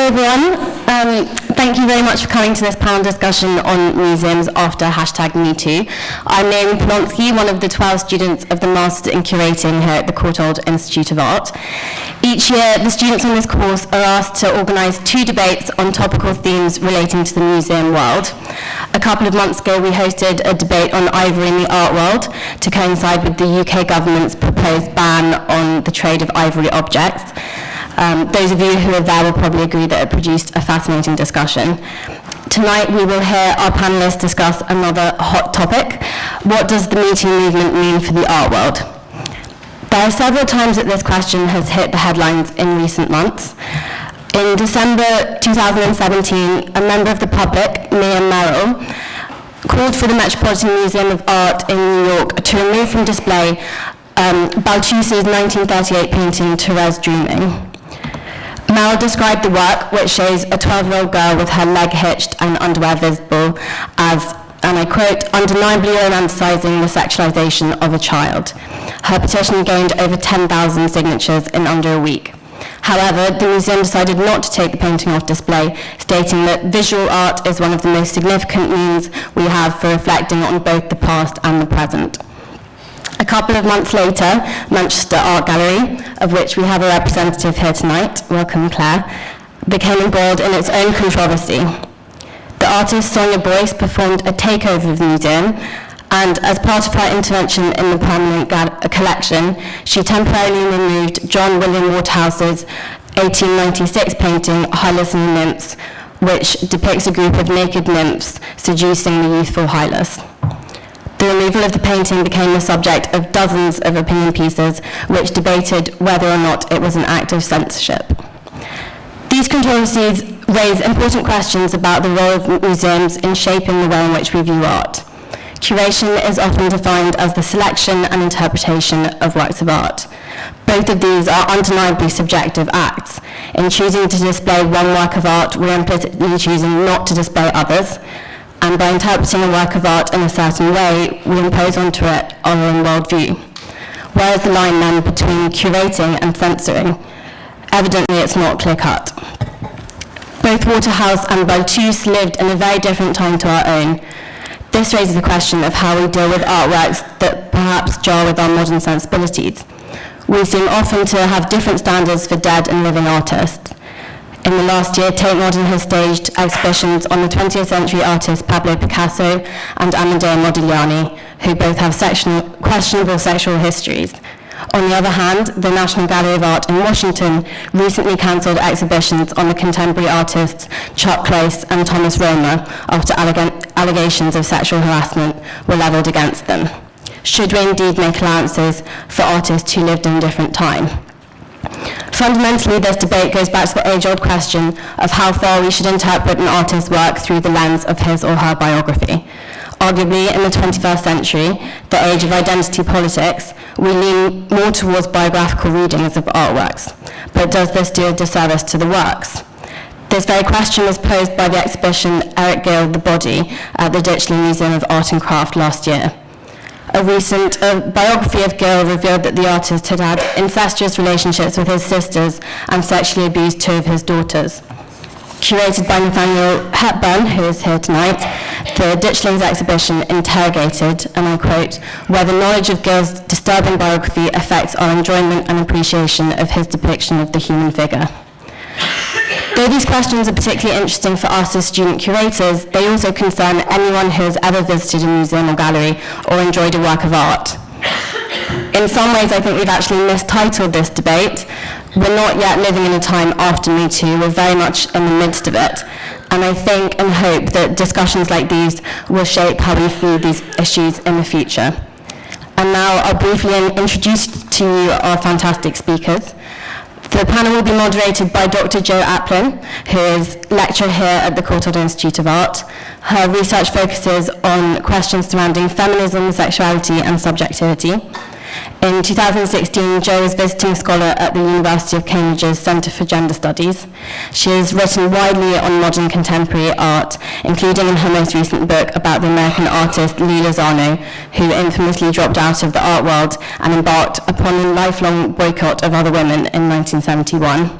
everyone. Thank you very much for coming to this panel discussion on museums after #METOO. I'm Naomi Polonsky, one of the 12 students of the Masters in Curating here at the Courtauld Institute of Art. Each year, the students on this course are asked to organise 2 debates on topical themes relating to the museum world. A couple of months ago, we hosted a debate on ivory in the art world to coincide with the UK government's proposed ban on the trade of ivory objects. Those of you who are there will probably agree that it produced a fascinating discussion. Tonight we will hear our panellists discuss another hot topic. What does the METOO movement mean for the art world? There are several times that this question has hit the headlines in recent months. In December 2017, a member of the public, Mia Merrill, called for the Metropolitan Museum of Art in New York to remove from display Balthus's 1938 painting, Thérèse Dreaming. Merrill described the work, which shows a 12-year-old girl with her leg hitched and underwear visible, as, and I quote, undeniably romanticizing the sexualization of a child. Her petition gained over 10,000 signatures in under a week. However, the museum decided not to take the painting off display, stating that visual art is one of the most significant means we have for reflecting on both the past and the present. A couple of months later, Manchester Art Gallery, of which we have a representative here tonight, welcome Claire, became embroiled in its own controversy. The artist Sonia Boyce performed a takeover of the museum, and as part of her intervention in the permanent collection, she temporarily removed John William Waterhouse's 1896 painting, Hylas and the Nymphs, which depicts a group of naked nymphs seducing the youthful Hylas. The removal of the painting became the subject of dozens of opinion pieces which debated whether or not it was an act of censorship. These controversies raise important questions about the role of museums in shaping the way in which we view art. Curation is often defined as the selection and interpretation of works of art. Both of these are undeniably subjective acts. In choosing to display one work of art, we're implicitly choosing not to display others. And by interpreting a work of art in a certain way, we impose onto it our own worldview. Where is the line then between curating and censoring? Evidently, it's not clear-cut. Both Waterhouse and Balthus lived in a very different time to our own. This raises the question of how we deal with artworks that perhaps jar with our modern sensibilities. We seem often to have different standards for dead and living artists. In the last year, Tate Modern has staged exhibitions on the 20th century artists Pablo Picasso and Amedeo Modigliani, who both have questionable sexual histories. On the other hand, the National Gallery of Art in Washington recently cancelled exhibitions on the contemporary artists Chuck Close and Thomas Romer after allegations of sexual harassment were levelled against them. Should we indeed make allowances for artists who lived in a different time? Fundamentally, this debate goes back to the age-old question of how far we should interpret an artist's work through the lens of his or her biography. Arguably, in the 21st century, the age of identity politics, we lean more towards biographical readings of artworks. But does this do a disservice to the works? This very question was posed by the exhibition Eric Gill, The Body, at the Ditchley Museum of Art and Craft last year. A recent biography of Gill revealed that the artist had had incestuous relationships with his sisters and sexually abused 2 of his daughters. Curated by Nathaniel Hepburn, who is here tonight, the Ditchling's exhibition interrogated, and I quote, whether knowledge of Gill's disturbing biography affects our enjoyment and appreciation of his depiction of the human figure. Though these questions are particularly interesting for us as student curators, they also concern anyone who has ever visited a museum or gallery or enjoyed a work of art. In some ways, I think we've actually mistitled this debate. We're not yet living in a time after METOO, we're very much in the midst of it. And I think and hope that discussions like these will shape how we view these issues in the future. And now I'll briefly introduce to you our fantastic speakers. The panel will be moderated by Dr. Jo Aplin, who is lecturer here at the Courtauld Institute of Art. Her research focuses on questions surrounding feminism, sexuality, and subjectivity. In 2016, Jo was visiting scholar at the University of Cambridge's Centre for Gender Studies. She has written widely on modern contemporary art, including in her most recent book about the American artist Lee Lozano, who infamously dropped out of the art world and embarked upon a lifelong boycott of other women in 1971.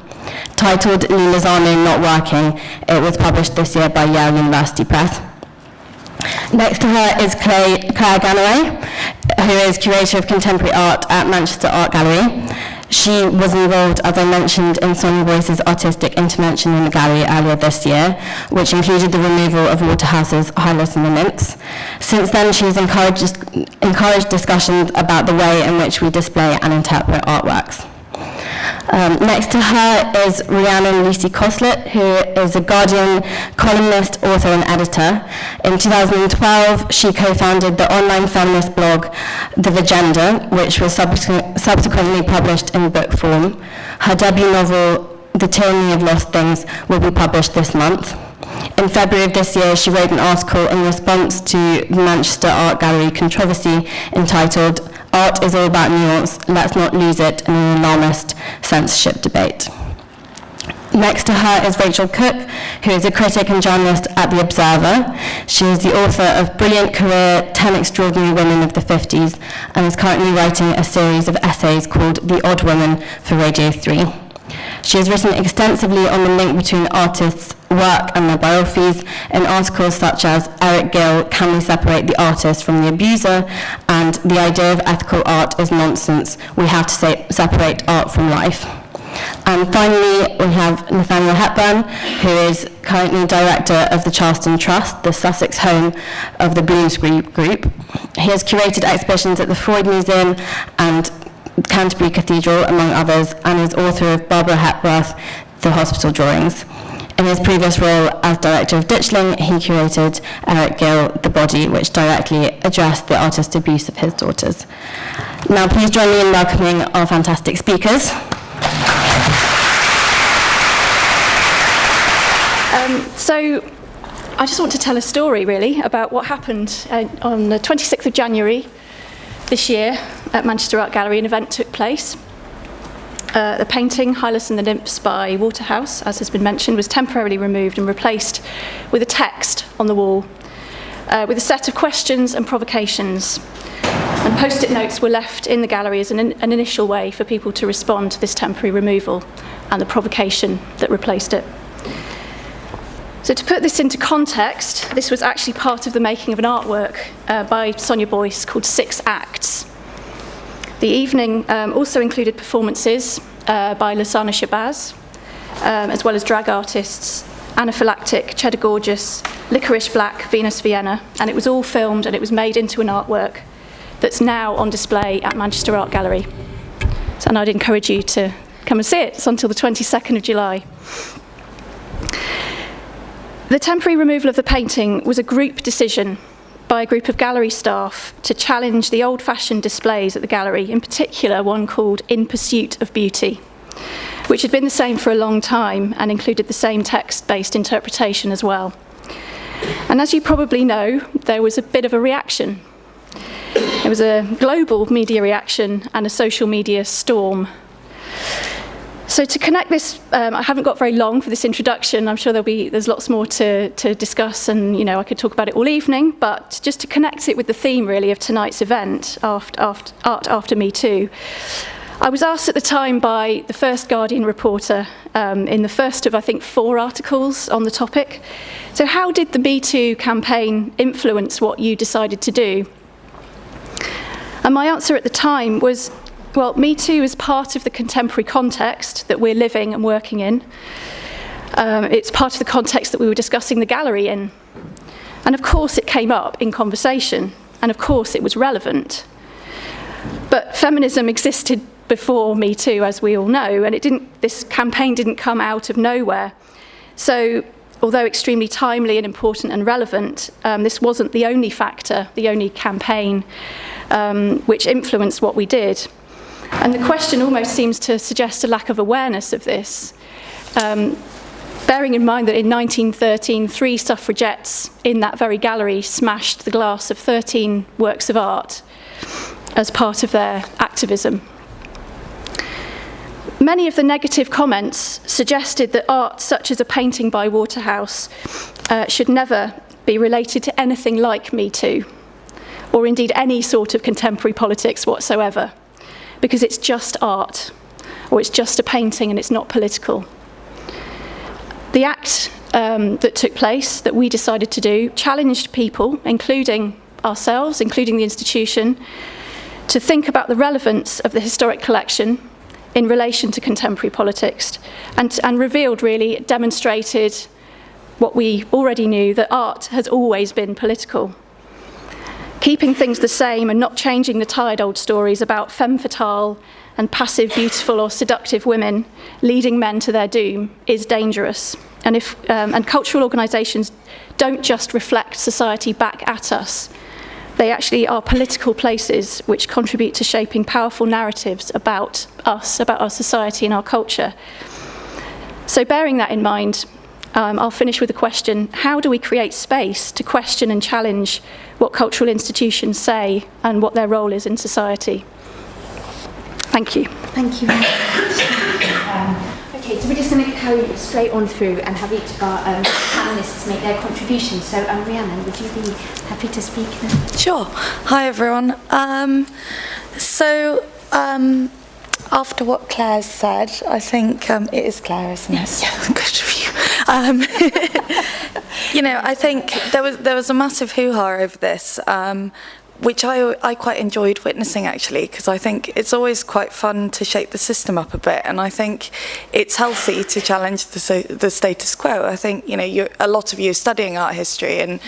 Titled Ni Lozano Not Working, it was published this year by Yale University Press. Next to her is Claire Ganaway, who is curator of contemporary art at Manchester Art Gallery. She was involved, as I mentioned, in Sonia Boyce's artistic intervention in the gallery earlier this year, which included the removal of Waterhouse's Hylas and the Nymphs. Since then, she has encouraged discussions about the way in which we display and interpret artworks. Next to her is Rhiannon Lucy Coslett, who is a Guardian columnist, author and editor. In 2012, she co-founded the online feminist blog The Vigenda, which was subsequently published in book form. Her debut novel, The Tyranny of Lost Things, will be published this month. In February of this year, she wrote an article in response to the Manchester Art Gallery controversy entitled "Art is all about nuance, let's not lose it in an alarmist censorship debate." Next to her is Rachel Cook, who is a critic and journalist at The Observer. She is the author of Brilliant Career, 10 Extraordinary Women of the 50s, and is currently writing a series of essays called The Odd Woman for Radio 3. She has written extensively on the link between artists' work and their biographies in articles such as Eric Gill, Can We Separate the Artist from the Abuser? And The Idea of Ethical Art is Nonsense. We have to separate art from life. And finally, we have Nathaniel Hepburn, who is currently director of the Charleston Trust, the Sussex home of the Bloomsbury Group. He has curated exhibitions at the Freud Museum and Canterbury Cathedral, among others, and is author of Barbara Hepworth, The Hospital Drawings. In his previous role as director of Ditchling, he curated Eric Gill, The Body, which directly addressed the artist's abuse of his daughters. Now, please join me in welcoming our fantastic speakers. So I just want to tell a story, really, about what happened on the 26th of January this year at Manchester Art Gallery. An event took place. The painting, Hylas and the Nymphs by Waterhouse, as has been mentioned, was temporarily removed and replaced with a text on the wall, with a set of questions and provocations. And post-it notes were left in the gallery as an initial way for people to respond to this temporary removal and the provocation that replaced it. So to put this into context, this was actually part of the making of an artwork by Sonia Boyce called 6 Acts. The evening also included performances by Lasana Shabazz, as well as drag artists, Anaphylactic, Cheddar Gorgeous, Licorice Black, Venus Vienna, and it was all filmed and it was made into an artwork that's now on display at Manchester Art Gallery. So, and I'd encourage you to come and see it. It's until the 22nd of July. The temporary removal of the painting was a group decision by a group of gallery staff to challenge the old-fashioned displays at the gallery, in particular one called In Pursuit of Beauty, which had been the same for a long time and included the same text-based interpretation as well. And as you probably know, there was a bit of a reaction. There was a global media reaction and a social media storm. So to connect this, I haven't got very long for this introduction. I'm sure there's lots more to discuss, and I could talk about it all evening. But just to connect it with the theme, really, of tonight's event, Art After Me Too, I was asked at the time by the first Guardian reporter in the first of, I think, 4 articles on the topic. So how did the Me Too campaign influence what you decided to do? And my answer at the time was, well, Me Too is part of the contemporary context that we're living and working in. It's part of the context that we were discussing the gallery in. And of course it came up in conversation, and of course it was relevant. But feminism existed before Me Too, as we all know, and this campaign didn't come out of nowhere. So, although extremely timely and important and relevant, this wasn't the only factor, the only campaign which influenced what we did. And the question almost seems to suggest a lack of awareness of this. Bearing in mind that in 1913, 3 suffragettes in that very gallery smashed the glass of 13 works of art as part of their activism. Many of the negative comments suggested that art such as a painting by Waterhouse should never be related to anything like Me Too, or indeed any sort of contemporary politics whatsoever, because it's just art, or it's just a painting and it's not political. The act that took place, that we decided to do, challenged people, including ourselves, including the institution, to think about the relevance of the historic collection in relation to contemporary politics, and revealed, really, demonstrated what we already knew, that art has always been political. Keeping things the same and not changing the tired old stories about femme fatale and passive, beautiful or seductive women leading men to their doom is dangerous. And cultural organisations don't just reflect society back at us. They actually are political places which contribute to shaping powerful narratives about us, about our society and our culture. So bearing that in mind, I'll finish with a question. How do we create space to question and challenge what cultural institutions say and what their role is in society? Thank you. Thank you very much. Okay, so we're just going to carry straight on through and have each of our panellists make their contributions. So, Rhiannon, would you be happy to speak now? Sure. Hi, everyone. After what Claire said, I think it is Claire, isn't it? Yes. Yeah, good review. You know, I think there was a massive hoo-ha over this, which I quite enjoyed witnessing, actually, because I think it's always quite fun to shake the system up a bit, and I think it's healthy to challenge the status quo. I think, you know, a lot of you are studying art history, and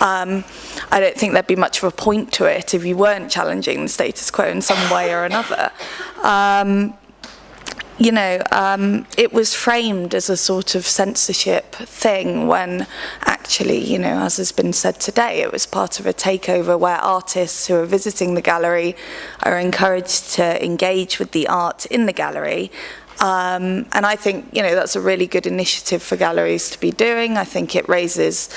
I don't think there'd be much of a point to it if you weren't challenging the status quo in some way or another. You know, it was framed as a sort of censorship thing when actually, you know, as has been said today, it was part of a takeover where artists who are visiting the gallery are encouraged to engage with the art in the gallery. And I think, you know, that's a really good initiative for galleries to be doing. I think it raises,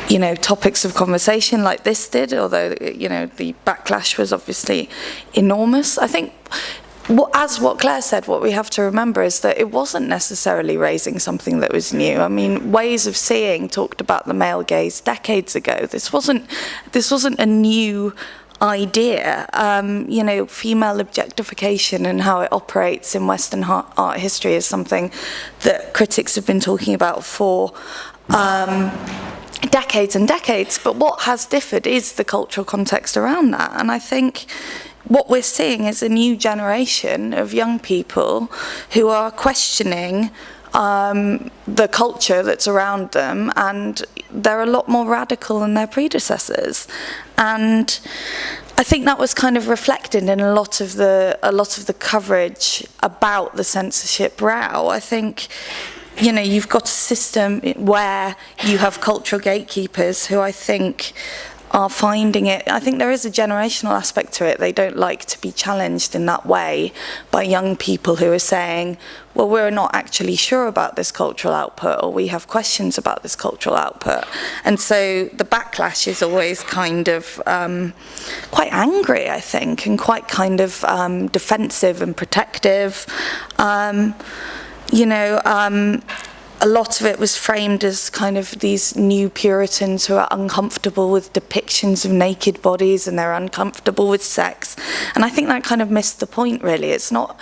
you know, topics of conversation like this did, although, you know, the backlash was obviously enormous. I think, as what Claire said, what we have to remember is that it wasn't necessarily raising something that was new. I mean, Ways of Seeing talked about the male gaze decades ago. This wasn't a new idea. You know, female objectification and how it operates in Western art history is something that critics have been talking about for decades and decades. But what has differed is the cultural context around that. And I think what we're seeing is a new generation of young people who are questioning the culture that's around them, and they're a lot more radical than their predecessors. And I think that was kind of reflected in a lot of the coverage about the censorship row. I think, you know, you've got a system where you have cultural gatekeepers who I think are finding it. I think there is a generational aspect to it. They don't like to be challenged in that way by young people who are saying, well, we're not actually sure about this cultural output, or we have questions about this cultural output. And so the backlash is always kind of quite angry, I think, and quite kind of defensive and protective. You know, a lot of it was framed as kind of these new Puritans who are uncomfortable with depictions of naked bodies and they're uncomfortable with sex. And I think that kind of missed the point, really. It's not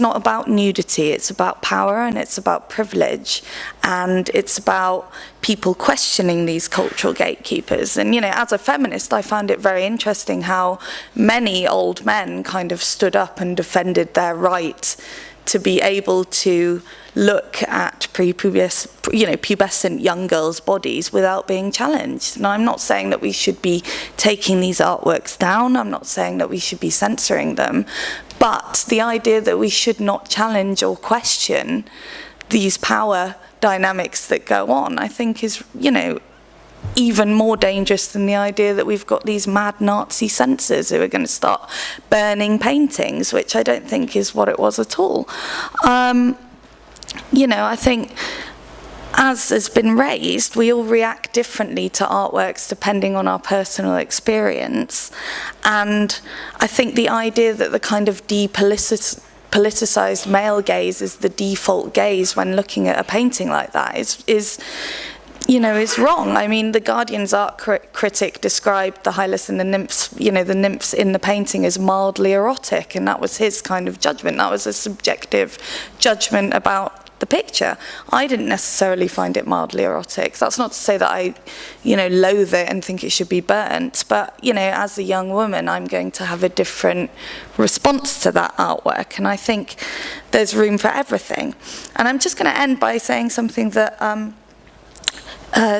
about nudity, it's about power and it's about privilege. And it's about people questioning these cultural gatekeepers. And, you know, as a feminist, I found it very interesting how many old men kind of stood up and defended their right to be able to look at pubescent young girls' bodies without being challenged. And I'm not saying that we should be taking these artworks down, I'm not saying that we should be censoring them, but the idea that we should not challenge or question these power dynamics that go on, I think is, you know, even more dangerous than the idea that we've got these mad Nazi censors who are going to start burning paintings, which I don't think is what it was at all. You know, I think, as has been raised, we all react differently to artworks depending on our personal experience. And I think the idea that the kind of depoliticized male gaze is the default gaze when looking at a painting like that is wrong. I mean, the Guardian's art critic described the Hylas and the Nymphs, you know, the nymphs in the painting as mildly erotic, and that was his kind of judgment. That was a subjective judgment about the picture. I didn't necessarily find it mildly erotic. That's not to say that I, loathe it and think it should be burnt, but, as a young woman, I'm going to have a different response to that artwork, and I think there's room for everything. And I'm just going to end by saying something that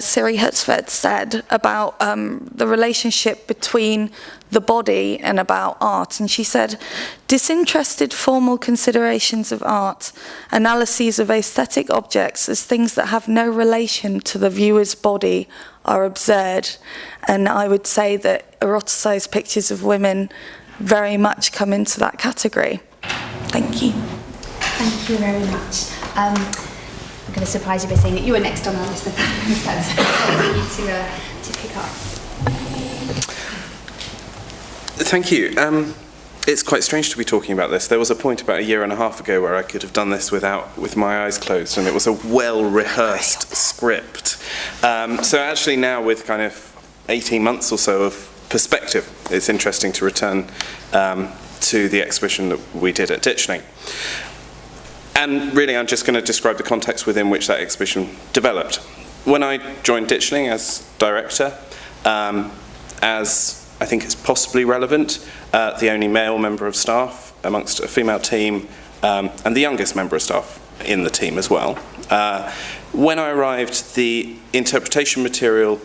Siri Hertzfeld said about the relationship between the body and about art. And she said, disinterested formal considerations of art, analyses of aesthetic objects as things that have no relation to the viewer's body are absurd. And I would say that eroticized pictures of women very much come into that category. Thank you. Thank you very much. I'm going to surprise you by saying that you were next on our list of that's for you to pick up. Thank you. It's quite strange to be talking about this. There was a point about a year and a half ago where I could have done this with my eyes closed, and it was a well-rehearsed script. So actually now, with kind of 18 months or so of perspective, it's interesting to return to the exhibition that we did at Ditchling. And really, I'm just going to describe the context within which that exhibition developed. When I joined Ditchling as director, as I think it's possibly relevant, the only male member of staff amongst a female team, and the youngest member of staff in the team as well. When I arrived, the interpretation material,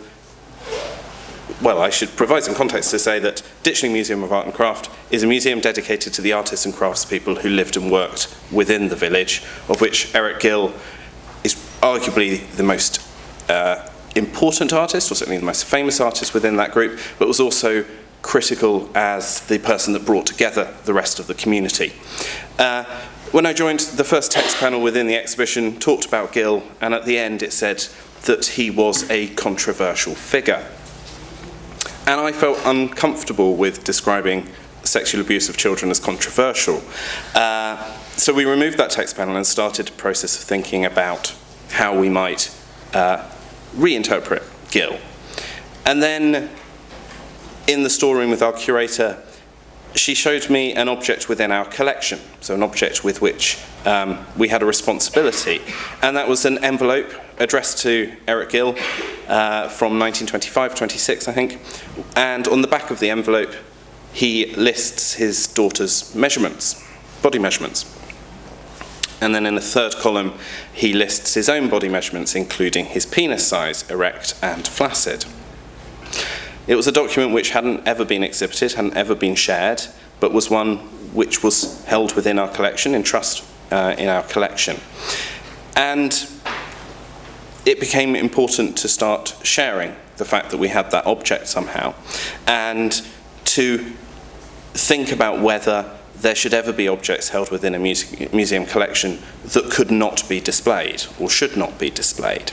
well, I should provide some context to say that Ditchling Museum of Art and Craft is a museum dedicated to the artists and craftspeople who lived and worked within the village, of which Eric Gill is arguably the most important artist, or certainly the most famous artist within that group, but was also critical as the person that brought together the rest of the community. When I joined, the first text panel within the exhibition talked about Gill, and at the end it said that he was a controversial figure. And I felt uncomfortable with describing sexual abuse of children as controversial. So we removed that text panel and started a process of thinking about how we might reinterpret Gill. And then in the storeroom with our curator, she showed me an object within our collection, so an object with which we had a responsibility, and that was an envelope addressed to Eric Gill from 1925-26, I think, and on the back of the envelope he lists his daughter's measurements, body measurements. And then in the third column, he lists his own body measurements, including his penis size, erect and flaccid. It was a document which hadn't ever been exhibited, hadn't ever been shared, but was one which was held within our collection, in trust in our collection. And it became important to start sharing the fact that we had that object somehow, and to think about whether there should ever be objects held within a museum collection that could not be displayed or should not be displayed.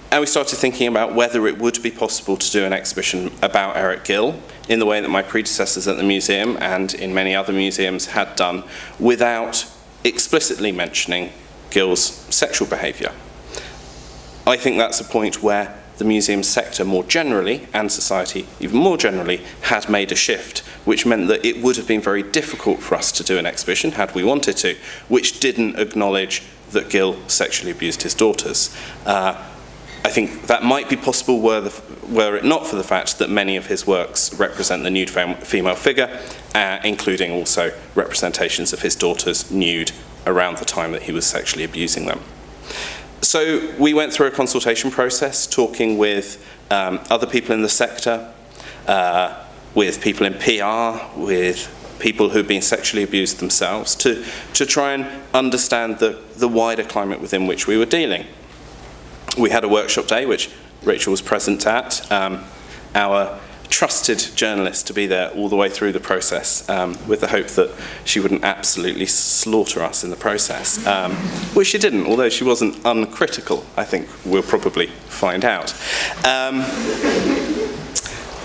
And we started thinking about whether it would be possible to do an exhibition about Eric Gill in the way that my predecessors at the museum and in many other museums had done, without explicitly mentioning Gill's sexual behaviour. I think that's a point where the museum sector more generally, and society even more generally, had made a shift, which meant that it would have been very difficult for us to do an exhibition, had we wanted to, which didn't acknowledge that Gill sexually abused his daughters. I think that might be possible were it not for the fact that many of his works represent the nude female figure, including also representations of his daughters nude around the time that he was sexually abusing them. So we went through a consultation process, talking with other people in the sector, with people in PR, with people who've been sexually abused themselves, to try and understand the wider climate within which we were dealing. We had a workshop day, which Rachel was present at, our trusted journalist to be there all the way through the process, with the hope that she wouldn't absolutely slaughter us in the process, which she didn't, although she wasn't uncritical, I think we'll probably find out. And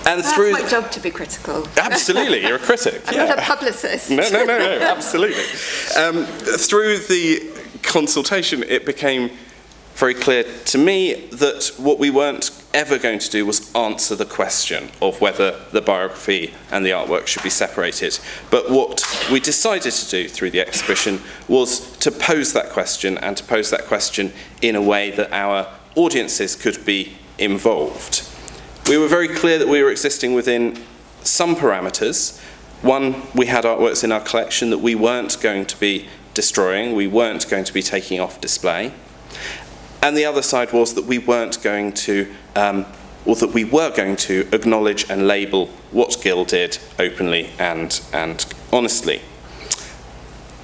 That's through my job to be critical. Absolutely, you're a critic. I'm not a publicist. No, absolutely. Through the consultation, it became very clear to me that what we weren't ever going to do was answer the question of whether the biography and the artwork should be separated. But what we decided to do through the exhibition was to pose that question, and to pose that question in a way that our audiences could be involved. We were very clear that we were existing within some parameters. One, we had artworks in our collection that we weren't going to be destroying, we weren't going to be taking off display. And the other side was that we weren't going to, or that we were going to acknowledge and label what Gill did openly and honestly.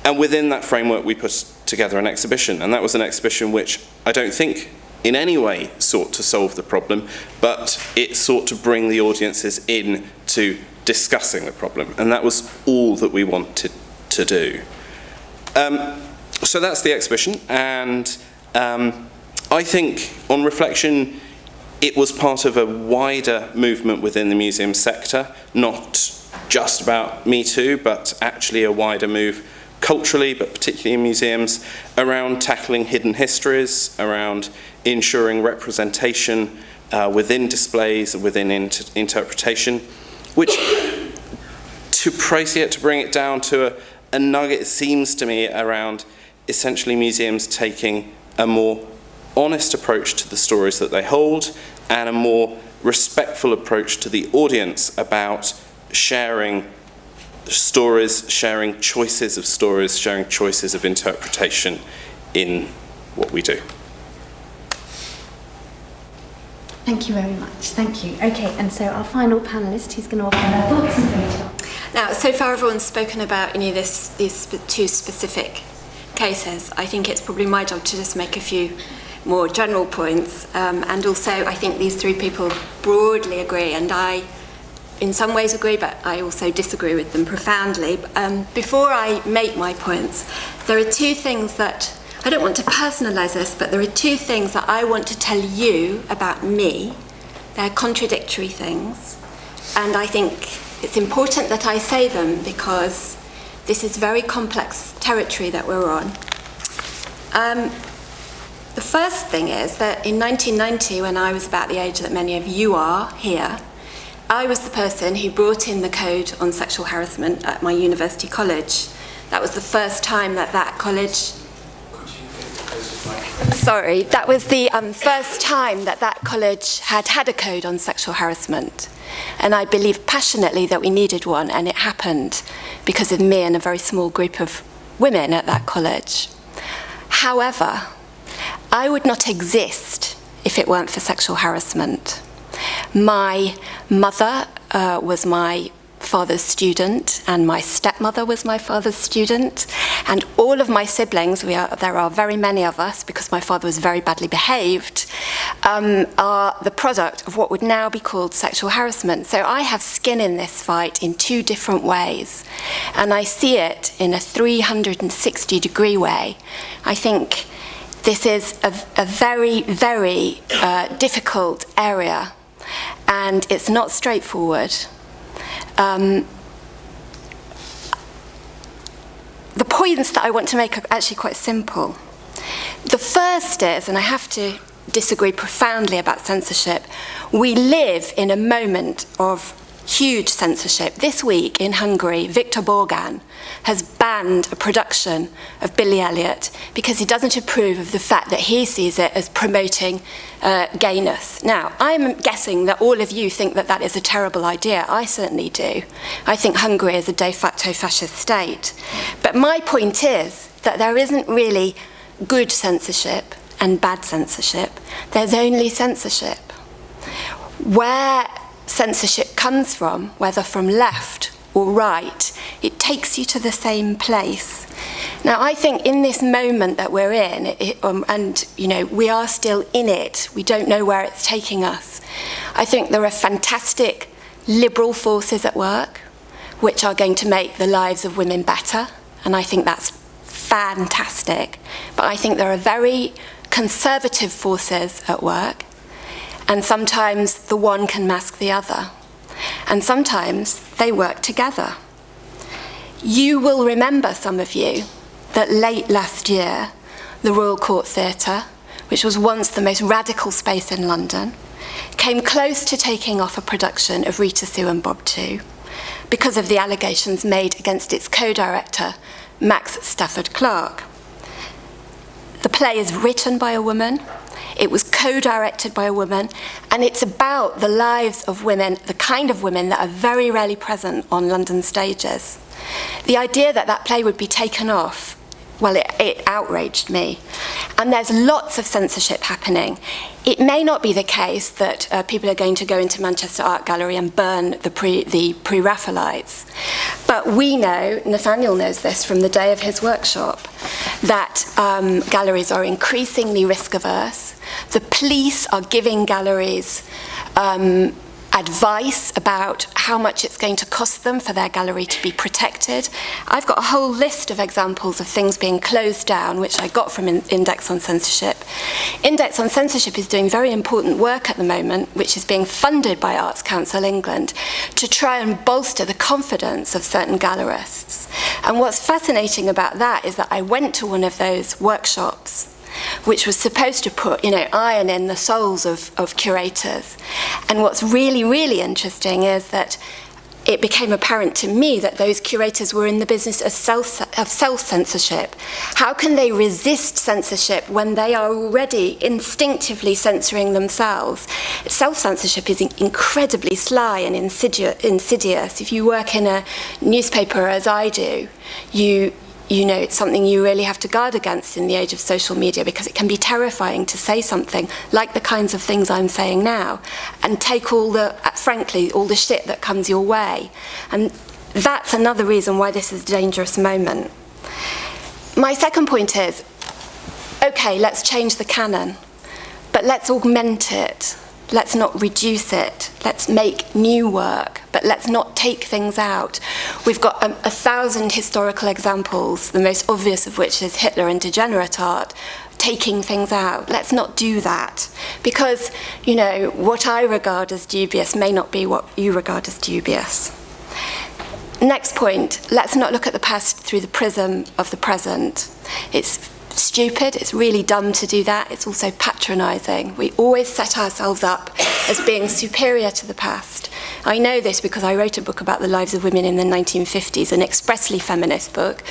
And within that framework, we put together an exhibition, and that was an exhibition which I don't think in any way sought to solve the problem, but it sought to bring the audiences in to discussing the problem, and that was all that we wanted to do. So that's the exhibition, and I think, on reflection, it was part of a wider movement within the museum sector, not just about METOO, but actually a wider move culturally, but particularly in museums, around tackling hidden histories, around ensuring representation within displays, within interpretation, which, to bring it down to a nugget, seems to me around essentially museums taking a more honest approach to the stories that they hold, and a more respectful approach to the audience about sharing stories, sharing choices of stories, sharing choices of interpretation in what we do. Thank you very much. Thank you. Okay, and so our final panelist, who's going to offer their thoughts and data. Now, so far everyone's spoken about these two specific cases. I think it's probably my job to just make a few more general points, and also I think these three people broadly agree, and I in some ways agree, but I also disagree with them profoundly. Before I make my points, there are two things that, I don't want to personalise this, but there are two things that I want to tell you about me. They're contradictory things, and I think it's important that I say them because this is very complex territory that we're on. The first thing is that in 1990, when I was about the age that many of you are here, I was the person who brought in the code on sexual harassment at my university college. That was the first time that college... Sorry, that was the first time that college had a code on sexual harassment. And I believe passionately that we needed one, and it happened because of me and a very small group of women at that college. However, I would not exist if it weren't for sexual harassment. My mother was my father's student, and my stepmother was my father's student, and all of my siblings, there are very many of us because my father was very badly behaved, are the product of what would now be called sexual harassment. So I have skin in this fight in two different ways, and I see it in a 360-degree way. I think this is a very, very difficult area, and it's not straightforward. The points that I want to make are actually quite simple. The first is, and I have to disagree profoundly about censorship, we live in a moment of huge censorship. This week in Hungary, Viktor Borgan has banned a production of Billy Elliot because he doesn't approve of the fact that he sees it as promoting gayness. Now, I'm guessing that all of you think that is a terrible idea. I certainly do. I think Hungary is a de facto fascist state. But my point is that there isn't really good censorship and bad censorship. There's only censorship. Where censorship comes from, whether from left or right, it takes you to the same place. Now, I think in this moment that we're in, and we are still in it, we don't know where it's taking us. I think there are fantastic liberal forces at work which are going to make the lives of women better, and I think that's fantastic. But I think there are very conservative forces at work, and sometimes the one can mask the other. And sometimes they work together. You will remember, some of you, that late last year, the Royal Court Theatre, which was once the most radical space in London, came close to taking off a production of Rita Sue and Bob 2 because of the allegations made against its co-director, Max Stafford Clark. The play is written by a woman, it was co-directed by a woman, and it's about the lives of women, the kind of women that are very rarely present on London stages. The idea that that play would be taken off, well, it outraged me. And there's lots of censorship happening. It may not be the case that people are going to go into Manchester Art Gallery and burn the Pre-Raphaelites. But we know, Nathaniel knows this from the day of his workshop, that galleries are increasingly risk-averse. The police are giving galleries advice about how much it's going to cost them for their gallery to be protected. I've got a whole list of examples of things being closed down, which I got from Index on Censorship. Index on Censorship is doing very important work at the moment, which is being funded by Arts Council England, to try and bolster the confidence of certain gallerists. And what's fascinating about that is that I went to one of those workshops, which was supposed to put, iron in the souls of curators. And what's really, really interesting is that it became apparent to me that those curators were in the business of self-censorship. How can they resist censorship when they are already instinctively censoring themselves? Self-censorship is incredibly sly and insidious. If you work in a newspaper, as I do, you know it's something you really have to guard against in the age of social media, because it can be terrifying to say something like the kinds of things I'm saying now and take all the shit that comes your way. And that's another reason why this is a dangerous moment. My second point is, okay, let's change the canon, but let's augment it. Let's not reduce it. Let's make new work, but let's not take things out. We've got 1,000 historical examples, the most obvious of which is Hitler and degenerate art, taking things out. Let's not do that, because, what I regard as dubious may not be what you regard as dubious. Next point, let's not look at the past through the prism of the present. It's stupid, it's really dumb to do that. It's also patronising. We always set ourselves up as being superior to the past. I know this because I wrote a book about the lives of women in the 1950s, an expressly feminist book.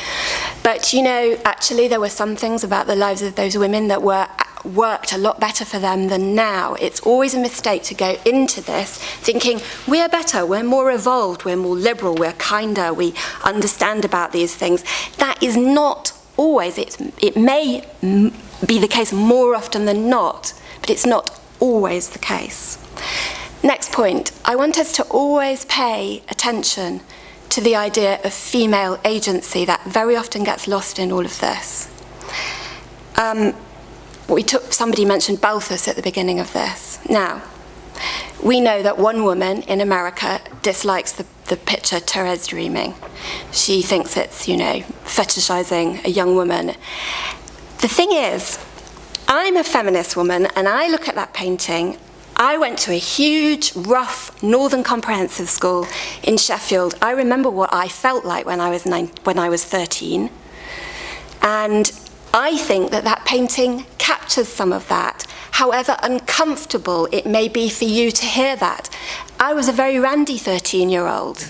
But, actually there were some things about the lives of those women that worked a lot better for them than now. It's always a mistake to go into this thinking we're better, we're more evolved, we're more liberal, we're kinder, we understand about these things. That is not always, it may be the case more often than not, but it's not always the case. Next point, I want us to always pay attention to the idea of female agency that very often gets lost in all of this. Somebody mentioned Balthus at the beginning of this. Now, we know that one woman in America dislikes the picture Thérèse dreaming. She thinks it's, fetishizing a young woman. The thing is, I'm a feminist woman, and I look at that painting. I went to a huge, rough, Northern Comprehensive School in Sheffield. I remember what I felt like when I was 13. And I think that painting captures some of that, however uncomfortable it may be for you to hear that. I was a very randy 13-year-old.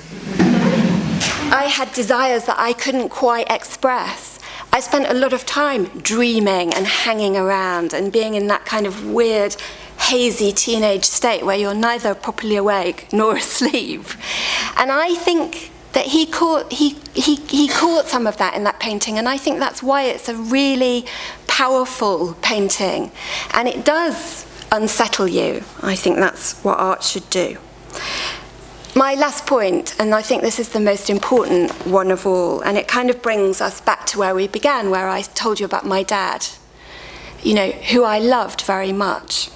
I had desires that I couldn't quite express. I spent a lot of time dreaming and hanging around and being in that kind of weird, hazy teenage state where you're neither properly awake nor asleep. And I think that he caught some of that in that painting, and I think that's why it's a really powerful painting. And it does unsettle you. I think that's what art should do. My last point, and I think this is the most important one of all, and it kind of brings us back to where we began, where I told you about my dad, who I loved very much.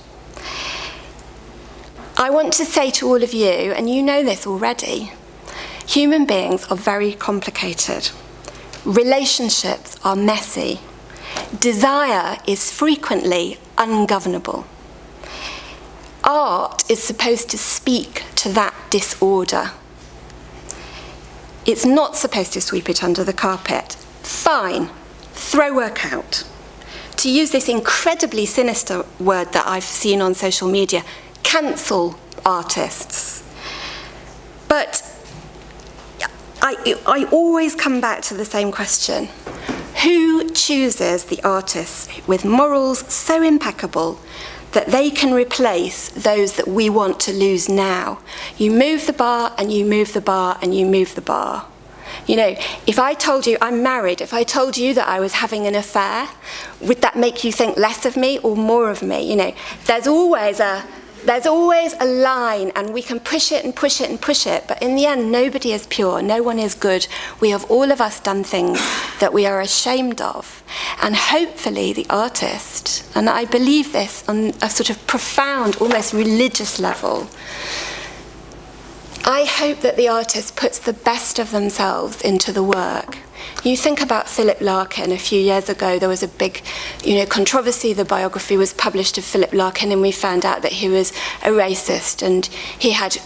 I want to say to all of you, and you know this already, human beings are very complicated. Relationships are messy. Desire is frequently ungovernable. Art is supposed to speak to that disorder. It's not supposed to sweep it under the carpet. Fine, throw work out. To use this incredibly sinister word that I've seen on social media, cancel artists. But I always come back to the same question. Who chooses the artists with morals so impeccable that they can replace those that we want to lose now? You move the bar, and you move the bar, and you move the bar. You know, if I told you I'm married, if I told you that I was having an affair, would that make you think less of me or more of me? You know, there's always a line, and we can push it and push it and push it, but in the end, nobody is pure, no one is good. We have all of us done things that we are ashamed of. And hopefully the artist, and I believe this on a sort of profound, almost religious level, I hope that the artist puts the best of themselves into the work. You think about Philip Larkin. A few years ago, there was a big, controversy. The biography was published of Philip Larkin, and we found out that he was a racist, and he had,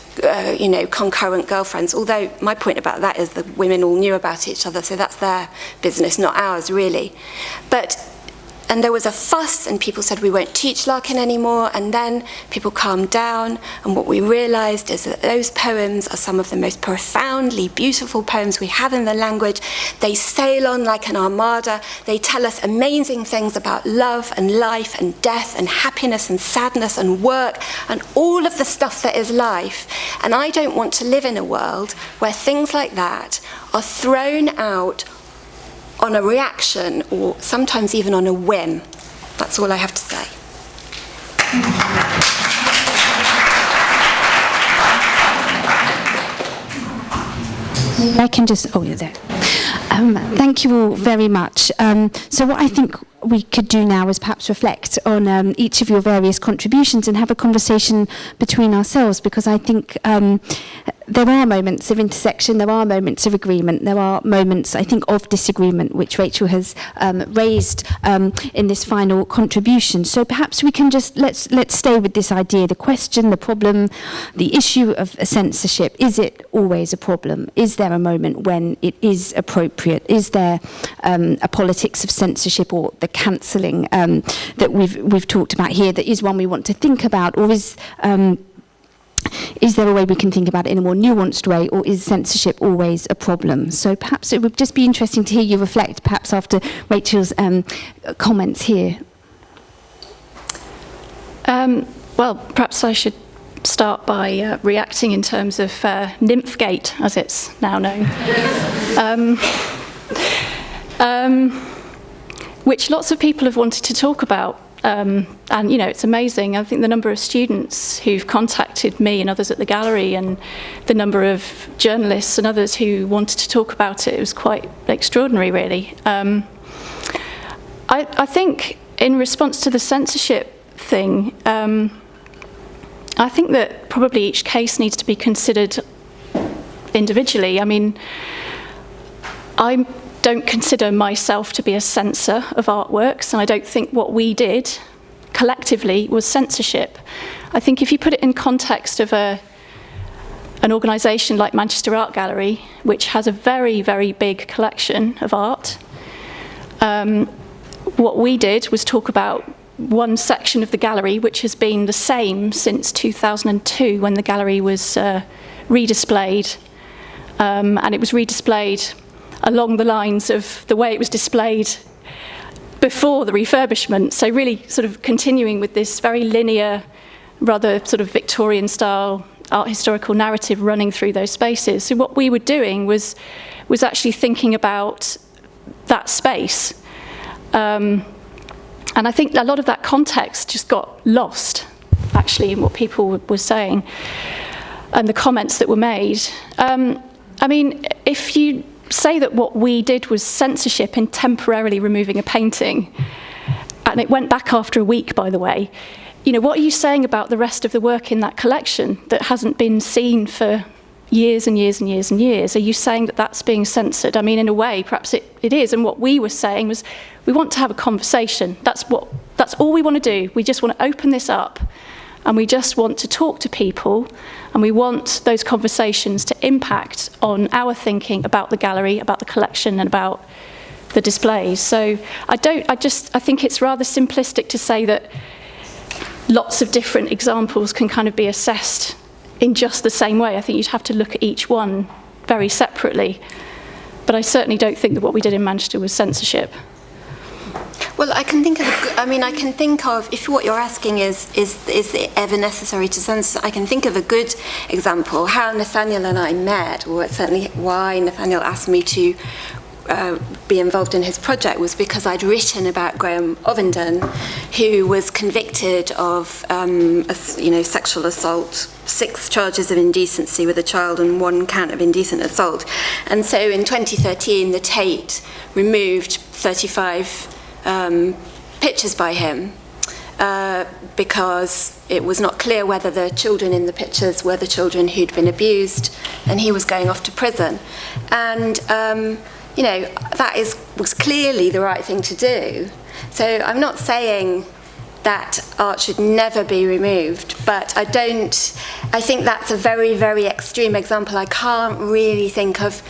concurrent girlfriends. Although my point about that is the women all knew about each other, so that's their business, not ours, really. And there was a fuss, and people said we won't teach Larkin anymore, and then people calmed down, and what we realised is that those poems are some of the most profoundly beautiful poems we have in the language. They sail on like an armada. They tell us amazing things about love and life and death and happiness and sadness and work and all of the stuff that is life. And I don't want to live in a world where things like that are thrown out on a reaction, or sometimes even on a whim. That's all I have to say. I can just, there. Thank you all very much. So what I think we could do now is perhaps reflect on each of your various contributions and have a conversation between ourselves, because I think there are moments of intersection, there are moments of agreement, there are moments, I think, of disagreement, which Rachel has raised in this final contribution. So perhaps we can just, let's stay with this idea, the question, the problem, the issue of censorship. Is it always a problem? Is there a moment when it is appropriate? Is there a politics of censorship, or the cancelling that we've talked about here, that is one we want to think about, or is there a way we can think about it in a more nuanced way, or is censorship always a problem? So perhaps it would just be interesting to hear you reflect, perhaps after Rachel's comments here. Well, perhaps I should start by reacting in terms of Nymphgate, as it's now known, which lots of people have wanted to talk about. And, it's amazing. I think the number of students who've contacted me and others at the gallery, and the number of journalists and others who wanted to talk about it was quite extraordinary, really. I think in response to the censorship thing, I think that probably each case needs to be considered individually. I mean, I don't consider myself to be a censor of artworks, and I don't think what we did collectively was censorship. I think if you put it in context of an organisation like Manchester Art Gallery, which has a very, very big collection of art, what we did was talk about one section of the gallery which has been the same since 2002, when the gallery was redisplayed, and it was redisplayed along the lines of the way it was displayed before the refurbishment. So really sort of continuing with this very linear, rather sort of Victorian style art historical narrative running through those spaces. So what we were doing was actually thinking about that space. And I think a lot of that context just got lost, actually, in what people were saying and the comments that were made. I mean, if you say that what we did was censorship in temporarily removing a painting, and it went back after a week, by the way, what are you saying about the rest of the work in that collection that hasn't been seen for years and years and years and years? Are you saying that that's being censored? I mean, in a way, perhaps it is. And what we were saying was, we want to have a conversation. That's all we want to do. We just want to open this up, and we just want to talk to people, and we want those conversations to impact on our thinking about the gallery, about the collection, and about the displays. So I think it's rather simplistic to say that lots of different examples can kind of be assessed in just the same way. I think you'd have to look at each one very separately. But I certainly don't think that what we did in Manchester was censorship. Well, I can think of, if what you're asking is it ever necessary to censor, I can think of a good example. How Nathaniel and I met, or certainly why Nathaniel asked me to be involved in his project, was because I'd written about Graham Ovenden, who was convicted of sexual assault, 6 charges of indecency with a child and 1 count of indecent assault. And so in 2013, the Tate removed 35 pictures by him because it was not clear whether the children in the pictures were the children who'd been abused, and he was going off to prison. And that was clearly the right thing to do. So I'm not saying that art should never be removed, but I think that's a very, very extreme example. I can't really think of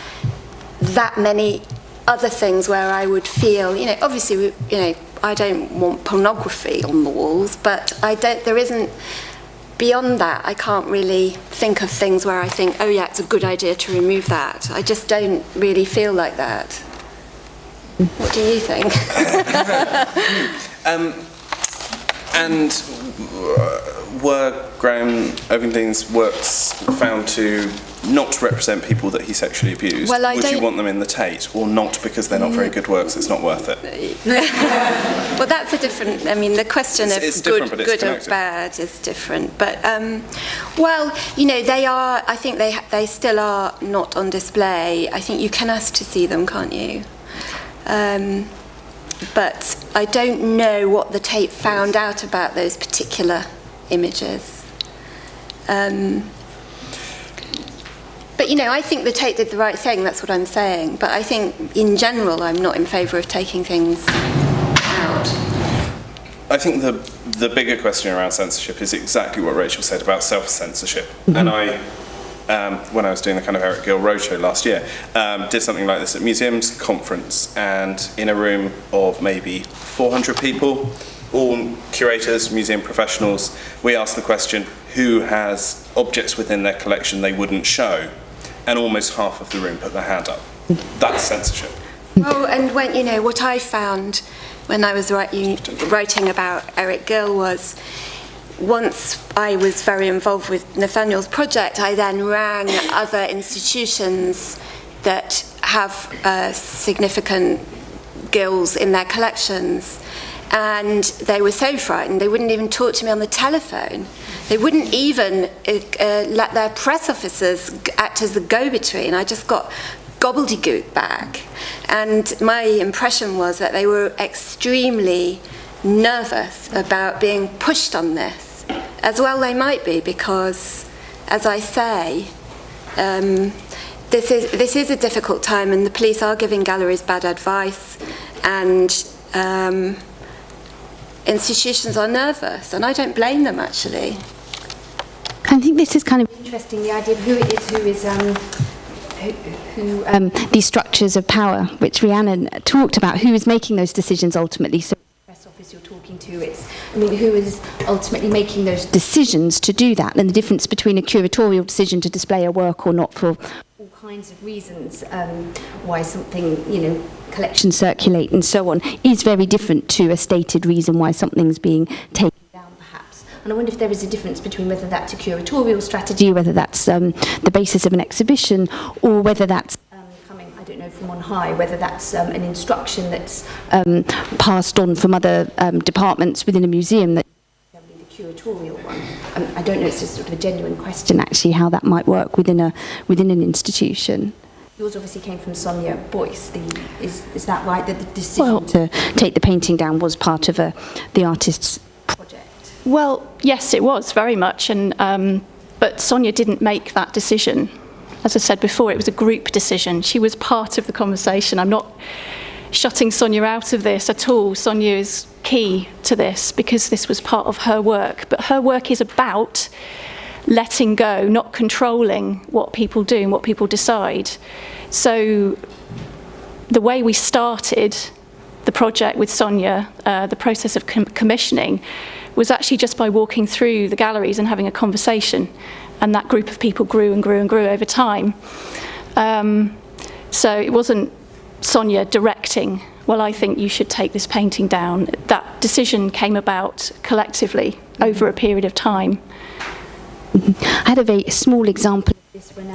that many other things where I would feel, obviously, I don't want pornography on the walls, but there isn't, beyond that, I can't really think of things where I think, oh yeah, it's a good idea to remove that. I just don't really feel like that. What do you think? And were Graham Ovenden's works found to not represent people that he sexually abused? Well, Would you want them in the Tate, or not because they're not very good works, it's not worth it? Well, that's a different, the question of good or bad is different. But, they are, I think they still are not on display. I think you can ask to see them, can't you? But I don't know what the Tate found out about those particular images. But, I think the Tate did the right thing, that's what I'm saying. But I think, in general, I'm not in favour of taking things out. I think the bigger question around censorship is exactly what Rachel said about self-censorship. Mm-hmm. And I, when I was doing the kind of Eric Gill Roadshow last year, did something like this at Museums Conference, and in a room of maybe 400 people, all curators, museum professionals, we asked the question, who has objects within their collection they wouldn't show? And almost half of the room put their hand up. That's censorship. Oh, and when, what I found when I was writing about Eric Gill was, once I was very involved with Nathaniel's project, I then rang other institutions that have significant Gills in their collections, and they were so frightened they wouldn't even talk to me on the telephone. They wouldn't even let their press officers act as the go-between. I just got gobbledygook back. And my impression was that they were extremely nervous about being pushed on this. As well they might be, because, as I say, this is a difficult time, and the police are giving galleries bad advice, and institutions are nervous, and I don't blame them, actually. I think this is kind of Interesting, the idea of who it is, these structures of power, which Rhiannon talked about, who is making those decisions ultimately. So press office you're talking to, who is ultimately making those decisions to do that, and the difference between a curatorial decision to display a work or not for all kinds of reasons, why something, collections circulate and so on, is very different to a stated reason why something's being taken down, perhaps. And I wonder if there is a difference between whether that's a curatorial strategy, whether that's the basis of an exhibition, or whether that's coming, I don't know, from on high, whether that's an instruction that's passed on from other departments within a museum that the curatorial one. I don't know, it's just sort of a genuine question. actually how that might work within an institution. Yours obviously came from Sonia Boyce. Is that right? That the decision to take the painting down was part of the artist's project? Well, yes, it was, very much. But Sonia didn't make that decision. As I said before, it was a group decision. She was part of the conversation. I'm not shutting Sonia out of this at all. Sonia is key to this because this was part of her work. But her work is about letting go, not controlling what people do and what people decide. So the way we started the project with Sonia, the process of commissioning, was actually just by walking through the galleries and having a conversation, and that group of people grew and grew and grew over time. So it wasn't Sonia directing, well, I think you should take this painting down. That decision came about collectively over a period of time. I had a very small example of This when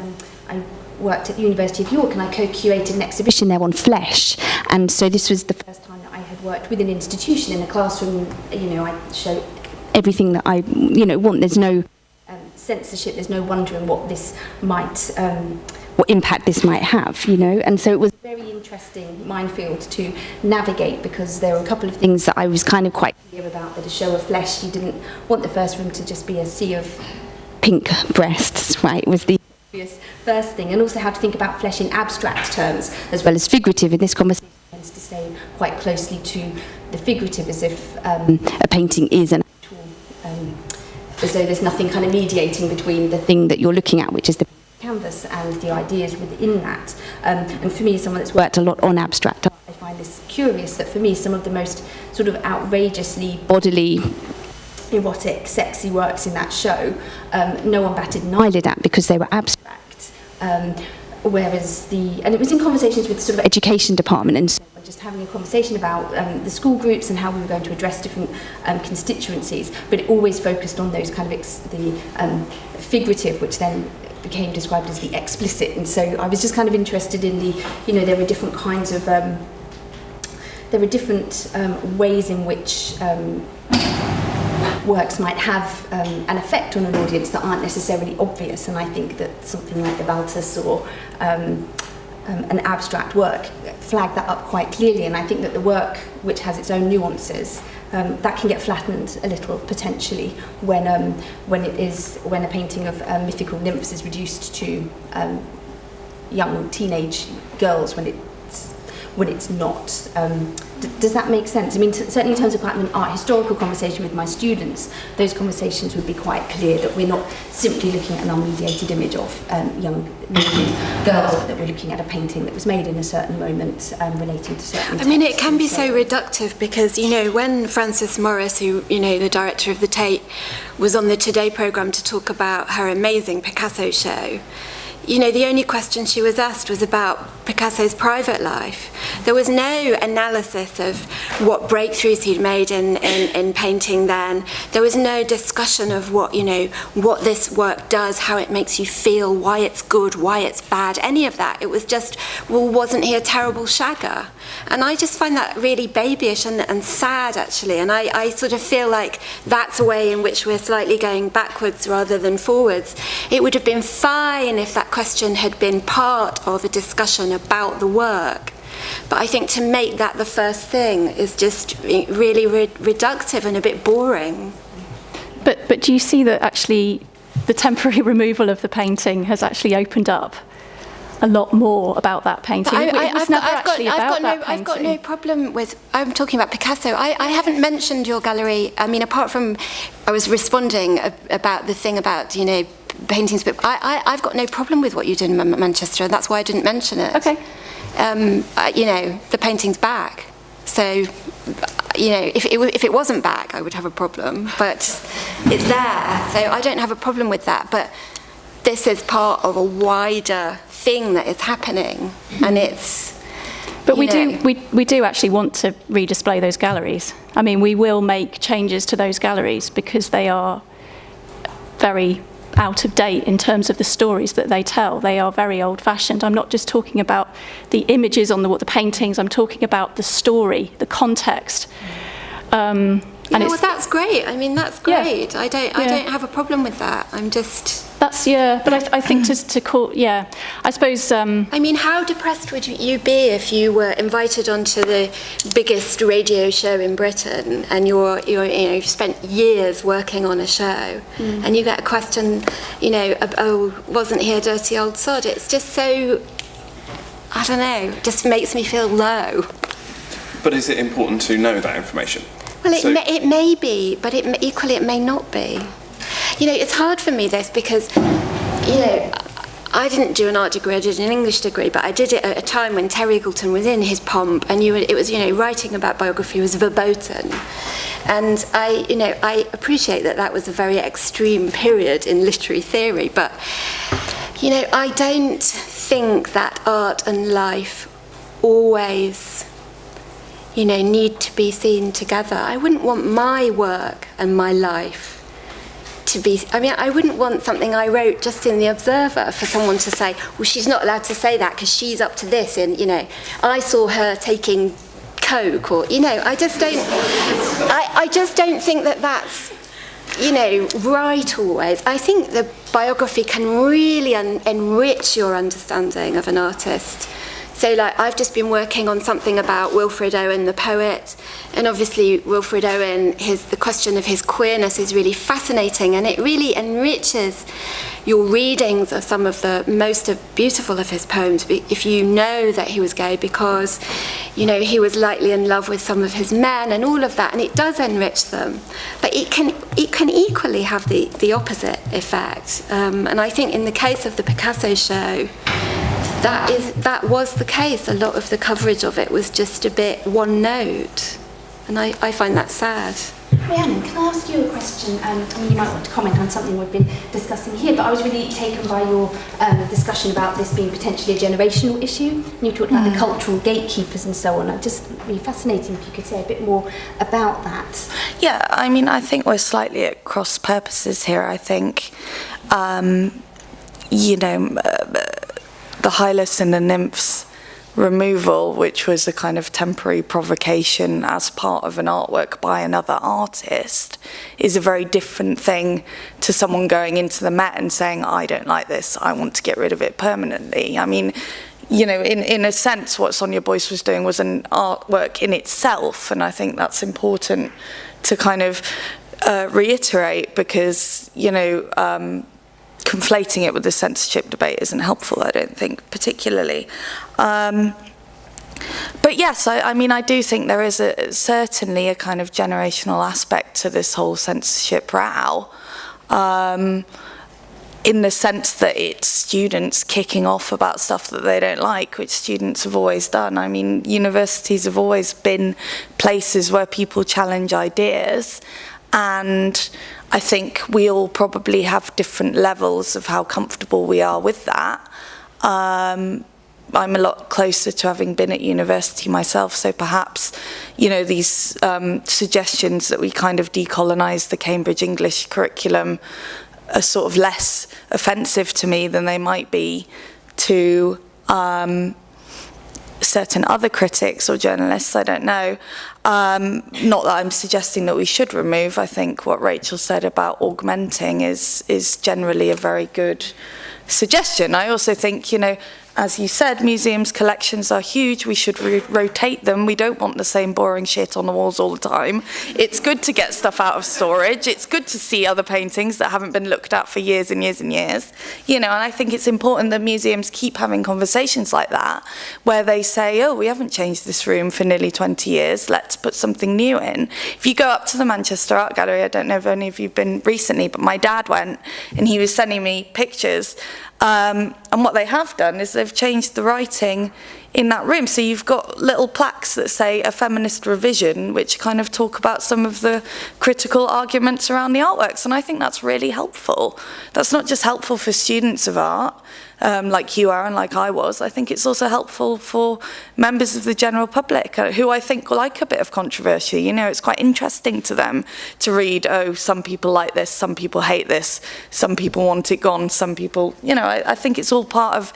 I worked at the University of York and I co-curated an exhibition there on flesh, and so this was the first time that I had worked with an institution in a classroom. I show everything that I want. There's no censorship. There's no wondering what this might, what impact this might have. And so it was a very interesting minefield to navigate, because there were a couple of things that I was kind of quite clear about. That a show of flesh, you didn't want the first room to just be a sea of pink breasts, right? Was the first thing, and also how to think about flesh in abstract terms as well as figurative. In this conversation tends to stay quite closely to the figurative, as if a painting is an actual, as though there's nothing kind of mediating between the thing that you're looking at, which is the canvas, and the ideas within that. And for me, as someone that's worked a lot on abstract art, I find this curious that for me, some of the most sort of outrageously bodily, erotic, sexy works in that show, no one batted an eyelid at because they were abstract. Whereas and it was in conversations with the sort of education department, and so just having a conversation about the school groups and how we were going to address different constituencies, but it always focused on those kind of the figurative, which then became described as the explicit. And so I was just kind of interested in there were different kinds of there were different ways in which works might have an effect on an audience that aren't necessarily obvious, and I think that something like the Balthus or an abstract work flagged that up quite clearly. And I think that the work, which has its own nuances, that can get flattened a little potentially when a painting of mythical nymphs is reduced to young teenage girls when it's not. Does that make sense? I mean, certainly in terms of an art historical conversation with my students, those conversations would be quite clear, that we're not simply looking at an unmediated image of young girls, but that we're looking at a painting that was made in a certain moment relating to certain I mean, it texts. can be so reductive, because, when Frances Morris, who, the director of the Tate, was on the Today programme to talk about her amazing Picasso show, the only question she was asked was about Picasso's private life. There was no analysis of what breakthroughs he'd made in painting then. There was no discussion of what this work does, how it makes you feel, why it's good, why it's bad, any of that. It was just, well, wasn't he a terrible shagger? And I just find that really babyish and sad, actually. And I sort of feel like that's a way in which we're slightly going backwards rather than forwards. It would have been fine if that question had been part of a discussion about the work. But I think to make that the first thing is just really reductive and a bit boring. But do you see that actually the temporary removal of the painting has actually opened up a lot more about that painting? I've got no problem with, I'm talking about Picasso. I haven't mentioned your gallery. I mean, apart from, I was responding about the thing about, paintings, but I've got no problem with what you did in Manchester, and that's why I didn't mention it. Okay. The painting's back. So, if it wasn't back, I would have a problem, but it's there. So I don't have a problem with that, but this is part of a wider thing that is happening, and it's... But we do actually want to redisplay those galleries. I mean, we will make changes to those galleries because they are very out of date in terms of the stories that they tell. They are very old-fashioned. I'm not just talking about the images on the paintings. I'm talking about the story, the context. Well, that's great. I mean, that's great. Yeah. I don't have a problem with that. I'm just... But I think to call, I suppose... I mean, how depressed would you be if you were invited onto the biggest radio show in Britain, and you've spent years working on a show, and you get a question, wasn't he a dirty old sod? It's just so, I don't know, just makes me feel low. But is it important to know that information? Well, it may be, but equally it may not be. It's hard for me, this, because, I didn't do an art degree, I did an English degree, but I did it at a time when Terry Eagleton was in his pomp, and it was, writing about biography was verboten. And I appreciate that was a very extreme period in literary theory, but, I don't think that art and life always, need to be seen together. I wouldn't want my work and my life to be, I wouldn't want something I wrote just in The Observer for someone to say, well, she's not allowed to say that because she's up to this, and, I saw her taking coke, or, I just don't think that that's, right always. I think the biography can really enrich your understanding of an artist. So, I've just been working on something about Wilfred Owen, the poet, and obviously Wilfred Owen, the question of his queerness is really fascinating, and it really enriches your readings of some of the most beautiful of his poems if you know that he was gay, because, he was lightly in love with some of his men and all of that, and it does enrich them. But it can equally have the opposite effect. And I think in the case of the Picasso show, that was the case. A lot of the coverage of it was just a bit one note, and I find that sad. Rhiannon, can I ask you a question? You might want to comment on something we've been discussing here, but I was really taken by your discussion about this being potentially a generational issue. And you talked about the cultural gatekeepers and so on. It's just really fascinating if you could say a bit more about that. Yeah, I think we're slightly at cross purposes here. I think, the Hylas and the Nymphs removal, which was a kind of temporary provocation as part of an artwork by another artist, is a very different thing to someone going into the Met and saying, I don't like this, I want to get rid of it permanently. In a sense, what Sonia Boyce was doing was an artwork in itself, and I think that's important to kind of reiterate, because, conflating it with the censorship debate isn't helpful, I don't think, particularly. But yes, I do think there is certainly a kind of generational aspect to this whole censorship row, in the sense that it's students kicking off about stuff that they don't like, which students have always done. Universities have always been places where people challenge ideas, and I think we all probably have different levels of how comfortable we are with that. I'm a lot closer to having been at university myself, so perhaps, these suggestions that we kind of decolonise the Cambridge English curriculum are sort of less offensive to me than they might be to certain other critics or journalists, I don't know. Not that I'm suggesting that we should remove. I think what Rachel said about augmenting is generally a very good suggestion. I also think, as you said, museums' collections are huge. We should rotate them. We don't want the same boring shit on the walls all the time. It's good to get stuff out of storage. It's good to see other paintings that haven't been looked at for years and years and years. And I think it's important that museums keep having conversations like that, where they say, oh, we haven't changed this room for nearly 20 years. Let's put something new in. If you go up to the Manchester Art Gallery, I don't know if any of you've been recently, but my dad went, and he was sending me pictures. And what they have done is they've changed the writing in that room. So you've got little plaques that say a feminist revision, which kind of talk about some of the critical arguments around the artworks. And I think that's really helpful. That's not just helpful for students of art, like you are and like I was. I think it's also helpful for members of the general public who I think like a bit of controversy. It's quite interesting to them to read, oh, some people like this, some people hate this, some people want it gone, some people, I think it's all part of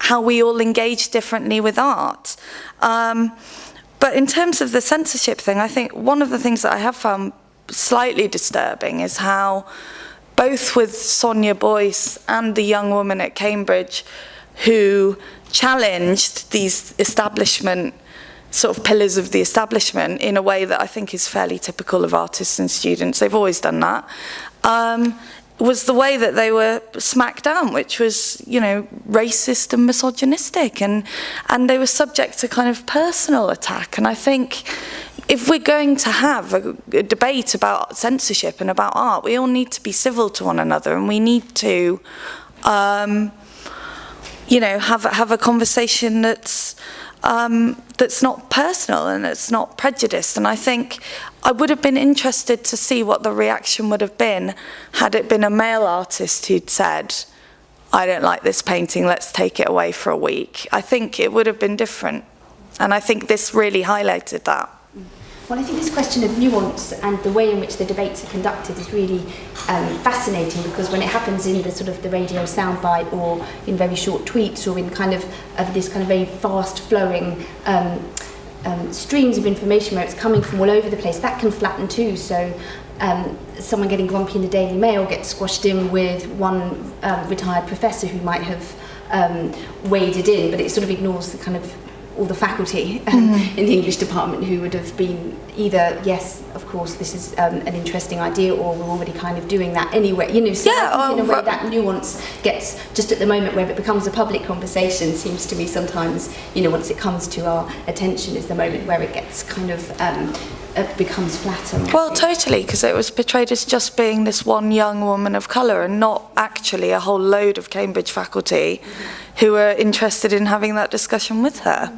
how we all engage differently with art. But in terms of the censorship thing, I think one of the things that I have found slightly disturbing is how both with Sonia Boyce and the young woman at Cambridge who challenged these establishment, sort of pillars of the establishment in a way that I think is fairly typical of artists and students, they've always done that, was the way that they were smacked down, which was, racist and misogynistic, and they were subject to kind of personal attack. And I think if we're going to have a debate about censorship and about art, we all need to be civil to one another, and we need to you know, have a conversation that's not personal and it's not prejudiced. And I think I would have been interested to see what the reaction would have been had it been a male artist who'd said, I don't like this painting, let's take it away for a week. I think it would have been different. And I think this really highlighted that. Well, I think this question of nuance and the way in which the debates are conducted is really fascinating, because when it happens in the sort of the radio soundbite or in very short tweets or in kind of this kind of very fast-flowing streams of information where it's coming from all over the place, that can flatten too. So someone getting grumpy in the Daily Mail gets squashed in with one retired professor who might have waded in, but it sort of ignores the kind of all the faculty in the English department who would have been either, yes, of course, this is an interesting idea, or we're already kind of doing that anyway. You know, so I think in a way that nuance gets, just at the moment where it becomes a public conversation, seems to me sometimes, you know, once it comes to our attention is the moment where it gets kind of, it becomes flatter. Well, totally, because it was portrayed as just being this one young woman of colour and not actually a whole load of Cambridge faculty who were interested in having that discussion with her.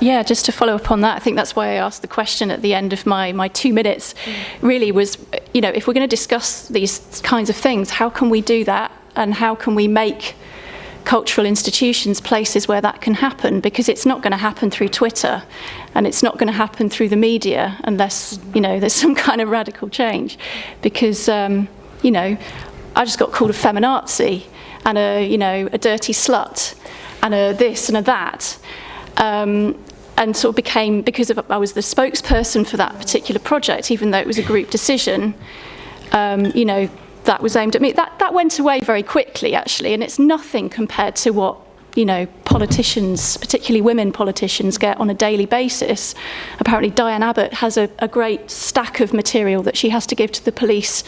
Yeah, just to follow up on that, I think that's why I asked the question at the end of my 2 minutes, really was, you know, if we're going to discuss these kinds of things, how can we do that, and how can we make cultural institutions places where that can happen? Because it's not going to happen through Twitter, and it's not going to happen through the media unless, you know, there's some kind of radical change. Because, you know, I just got called a feminazi and a dirty slut and a this and a that. And sort of became, because I was the spokesperson for that particular project, even though it was a group decision, you know, that was aimed at me. That went away very quickly, actually, and it's nothing compared to what, you know, politicians, particularly women politicians, get on a daily basis. Apparently Diane Abbott has a great stack of material that she has to give to the police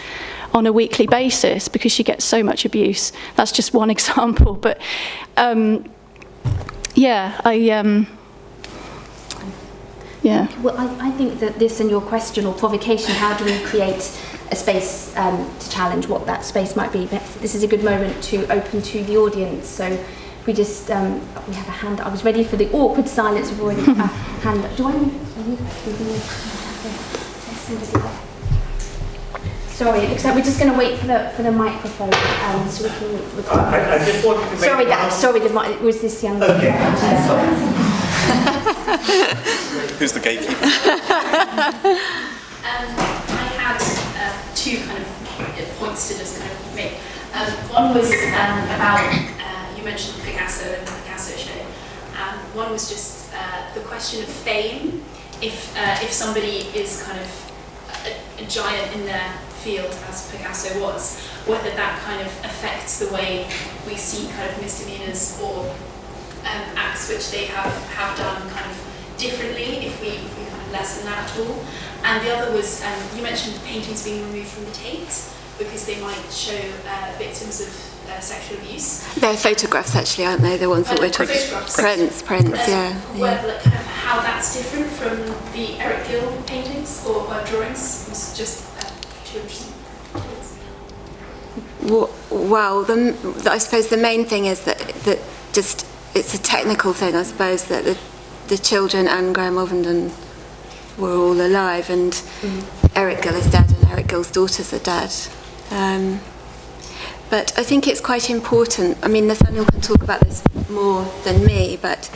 on a weekly basis because she gets so much abuse. That's just one example, but yeah, yeah. Well, I think that this and your question or provocation, how do we create a space to challenge what that space might be? This is a good moment to open to the audience. So we just, we have a hand. I was ready for the awkward silence. We've already a hand. Do I need? Sorry, it looks like we're just going to wait for the microphone so we can record. I just wanted to make Sorry, it was this young lady. Okay. Who's the gatekeeper? I had two kind of points to just kind of make. One was about, you mentioned Picasso and the Picasso show. One was just the question of fame. If somebody is kind of a giant in their field, as Picasso was, whether that kind of affects the way we see kind of misdemeanors or acts which they have done kind of differently, if we kind of lessen that at all. And the other was, you mentioned paintings being removed from the Tate because they might show victims of sexual abuse. They're photographs, actually, aren't they? The ones that we're talking about. Prints, yeah. Well, like, kind of how that's different from the Eric Gill paintings or drawings was just too interesting. Well, I suppose the main thing is that just it's a technical thing, I suppose, that the children and Graham Ovenden were all alive, and Eric Gill is dead, and Eric Gill's daughters are dead. But I think it's quite important. I mean, Nathaniel can talk about this more than me, but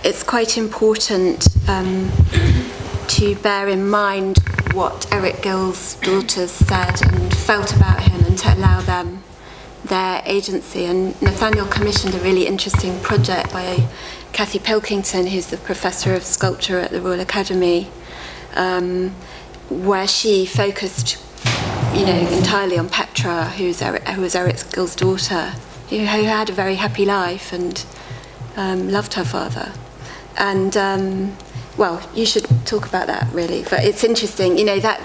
it's quite important to bear in mind what Eric Gill's daughters said and felt about him, and to allow them their agency. And Nathaniel commissioned a really interesting project by Cathy Pilkington, who's the Professor of Sculpture at the Royal Academy, where she focused, you know, entirely on Petra, who was Eric Gill's daughter, who had a very happy life and loved her father. And well, you should talk about that, really. But it's interesting, you know, that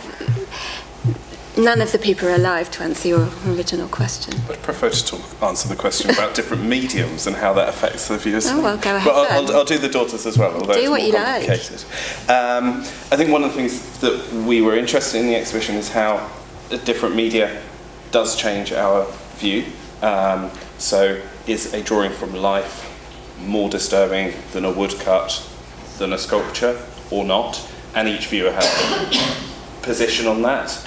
none of the people are alive to answer your original question. I'd prefer to answer the question about different mediums and how that affects the viewers. Oh, well, go ahead. But I'll do the daughters as well, although do it's what more you complicated. I think one of the things that we were interested in the exhibition is how different media does change our view. So is a drawing from life more disturbing than a woodcut, than a sculpture, or not? And each viewer has a position on that.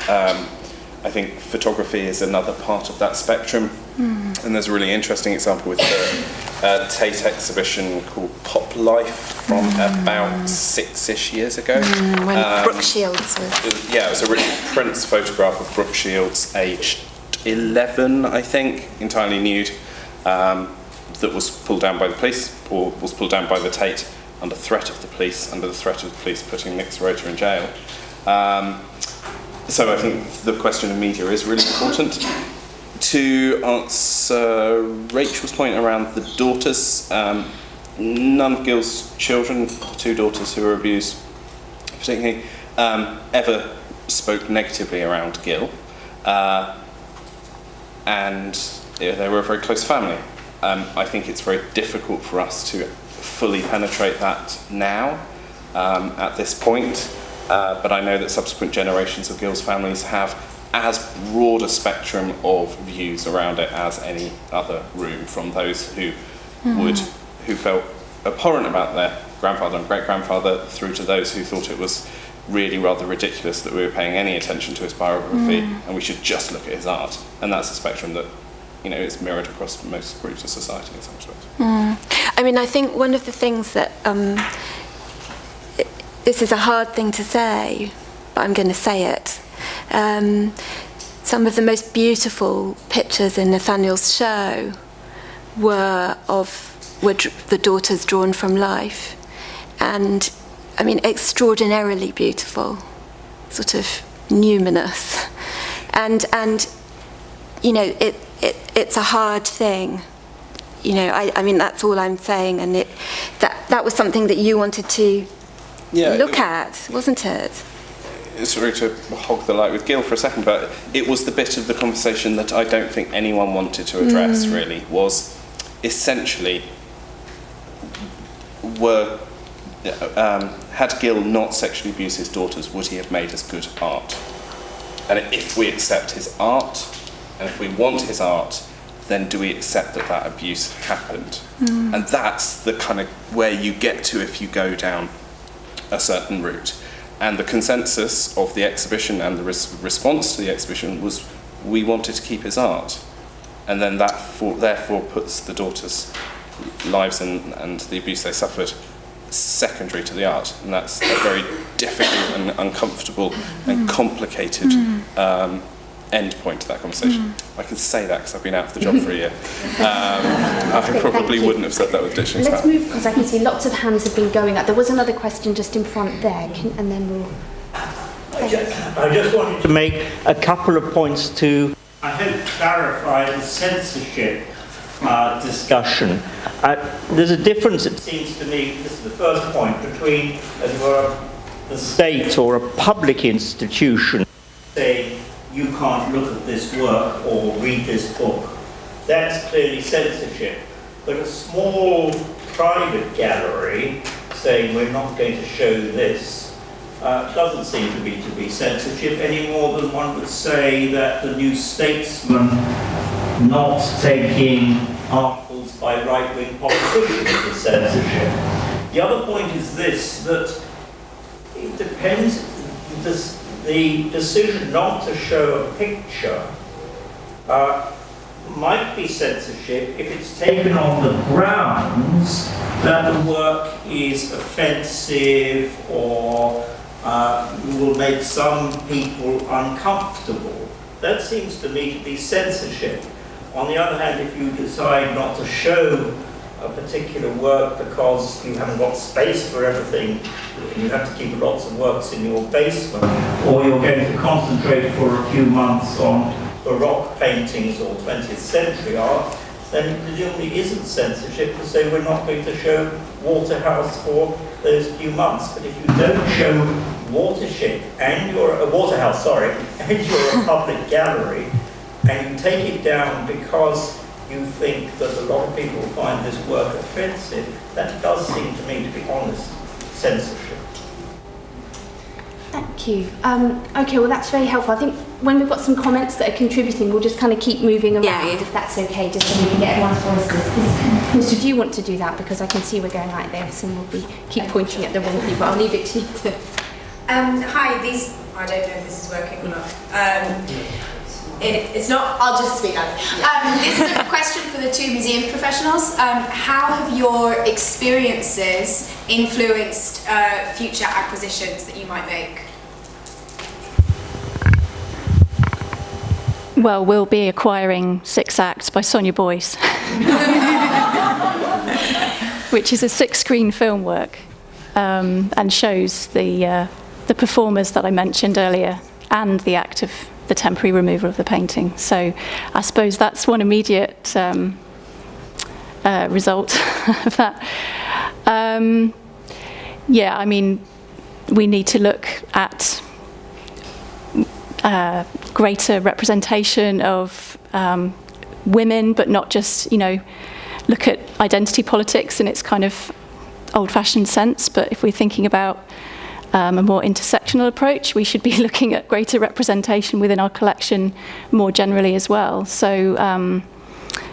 I think photography is another part of that spectrum. And there's a really interesting example with the Tate exhibition called Pop Life from about 6-ish years ago. When Brooke Shields was... Yeah, it was a Richard Prince photograph of Brooke Shields, aged 11, I think, entirely nude, that was pulled down by the police, or was pulled down by the Tate under threat of the police, under the threat of the police putting Nick Sirota in jail. So I think the question of media is really important. To answer Rachel's point around the daughters, none of Gil's children, the 2 daughters who were abused particularly, ever spoke negatively around Gil. And they were a very close family. I think it's very difficult for us to fully penetrate that now, at this point. But I know that subsequent generations of Gil's families have as broad a spectrum of views around it as any other room, from those who felt abhorrent about their grandfather and great-grandfather, through to those who thought it was really rather ridiculous that we were paying any attention to his biography and we should just look at his art. And that's a spectrum that, you know, is mirrored across most groups of society in some respects. I mean, I think one of the things that this is a hard thing to say, but I'm going to say it. Some of the most beautiful pictures in Nathaniel's show were the daughters drawn from life, and I mean, extraordinarily beautiful, sort of numinous, and you know, it's a hard thing. You know, I mean, that's all I'm saying, and that was something that you wanted to look at, wasn't it? Sorry to hog the light with Gil for a second, but it was the bit of the conversation that I don't think anyone wanted to address, really, was essentially, had Gil not sexually abused his daughters, would he have made as good art? And if we accept his art, and if we want his art, then do we accept that abuse happened? And that's the kind of where you get to if you go down a certain route. And the consensus of the exhibition and the response to the exhibition was, we wanted to keep his art. And then that therefore puts the daughters' lives and the abuse they suffered secondary to the art. And that's a very difficult and uncomfortable and complicated end point to that conversation. I can say that because I've been out of the job for a year. I probably wouldn't have said that with dictionary. Let's move, because I can see lots of hands have been going up. There was another question just in front there, and then we'll... I just wanted to make a couple of points to, I hope, clarify the censorship discussion. There's a difference, it seems to me, this is the first point, between the state or a public institution saying, you can't look at this work or read this book. That's clearly censorship. But a small private gallery saying we're not going to show this doesn't seem to be censorship any more than one would say that the New Statesman not taking articles by right-wing politicians is censorship. The other point is this, that it depends, the decision not to show a picture might be censorship if it's taken on the grounds that the work is offensive or will make some people uncomfortable. That seems to me to be censorship. On the other hand, if you decide not to show a particular work because you haven't got space for everything, you have to keep lots of works in your basement, or you're going to concentrate for a few months on Baroque paintings or 20th century art, then it presumably isn't censorship to say we're not going to show Waterhouse for those few months. But if you don't show Waterhouse, and you're a public gallery, and you take it down because you think that a lot of people find this work offensive, that does seem to me to be honest censorship. Thank Thank you. Okay, well that's very helpful. I think when we've got some comments that are contributing, we'll just kind of keep moving around, if that's okay, just so we can get everyone's voices. Mr. Do you want to do that? Because I can see we're going like this and we'll keep pointing at the wrong people. I'll leave it to you to... Hi, I don't know if this is working or not. It's not, I'll just speak up. This is a question for the two museum professionals. How have your experiences influenced future acquisitions that you might make? Well, we'll be acquiring 6 Acts by Sonia Boyce, which is a 6-screen film work and shows the performers that I mentioned earlier and the act of the temporary removal of the painting. So I suppose that's one immediate result of that. Yeah, I mean, we need to look at greater representation of women, but not just, look at identity politics in its kind of old-fashioned sense, but if we're thinking about a more intersectional approach, we should be looking at greater representation within our collection more generally as well. So,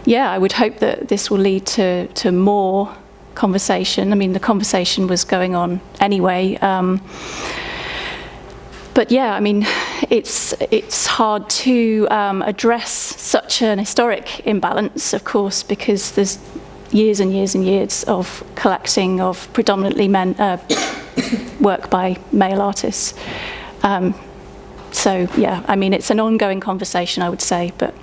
yeah, I would hope that this will lead to more conversation. I mean, the conversation was going on anyway. But yeah, I mean, it's hard to address such an historic imbalance, of course, because there's years and years and years of collecting of predominantly men work by male artists. So yeah, I mean, it's an ongoing conversation, I would say, but.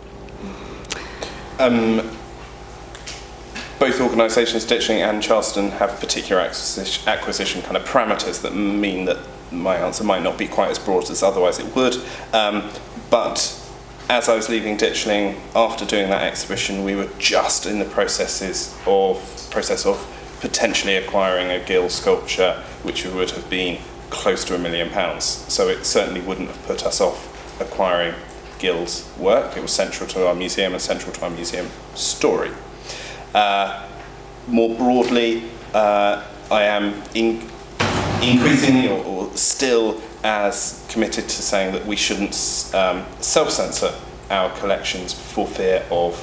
Both organisations, Ditchling and Charleston, have particular acquisition kind of parameters that mean that my answer might not be quite as broad as otherwise it would. But as I was leaving Ditchling, after doing that exhibition, we were just in the process of potentially acquiring a gill sculpture, which would have been close to £1 million. So it certainly wouldn't have put us off acquiring Gill's work. It was central to our museum and central to our museum story. More broadly, I am increasingly or still as committed to saying that we shouldn't self-censor our collections for fear of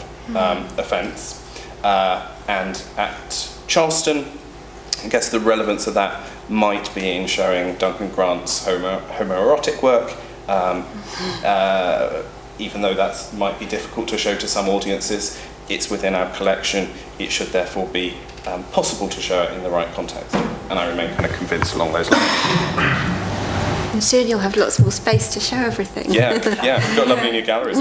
offence. And at Charleston, I guess the relevance of that might be in showing Duncan Grant's homoerotic work, even though that might be difficult to show to some audiences. It's within our collection. It should therefore be possible to show it in the right context. And I remain kind of convinced along those lines. And soon you'll have lots more space to show everything. Yeah, we've got lovely new galleries.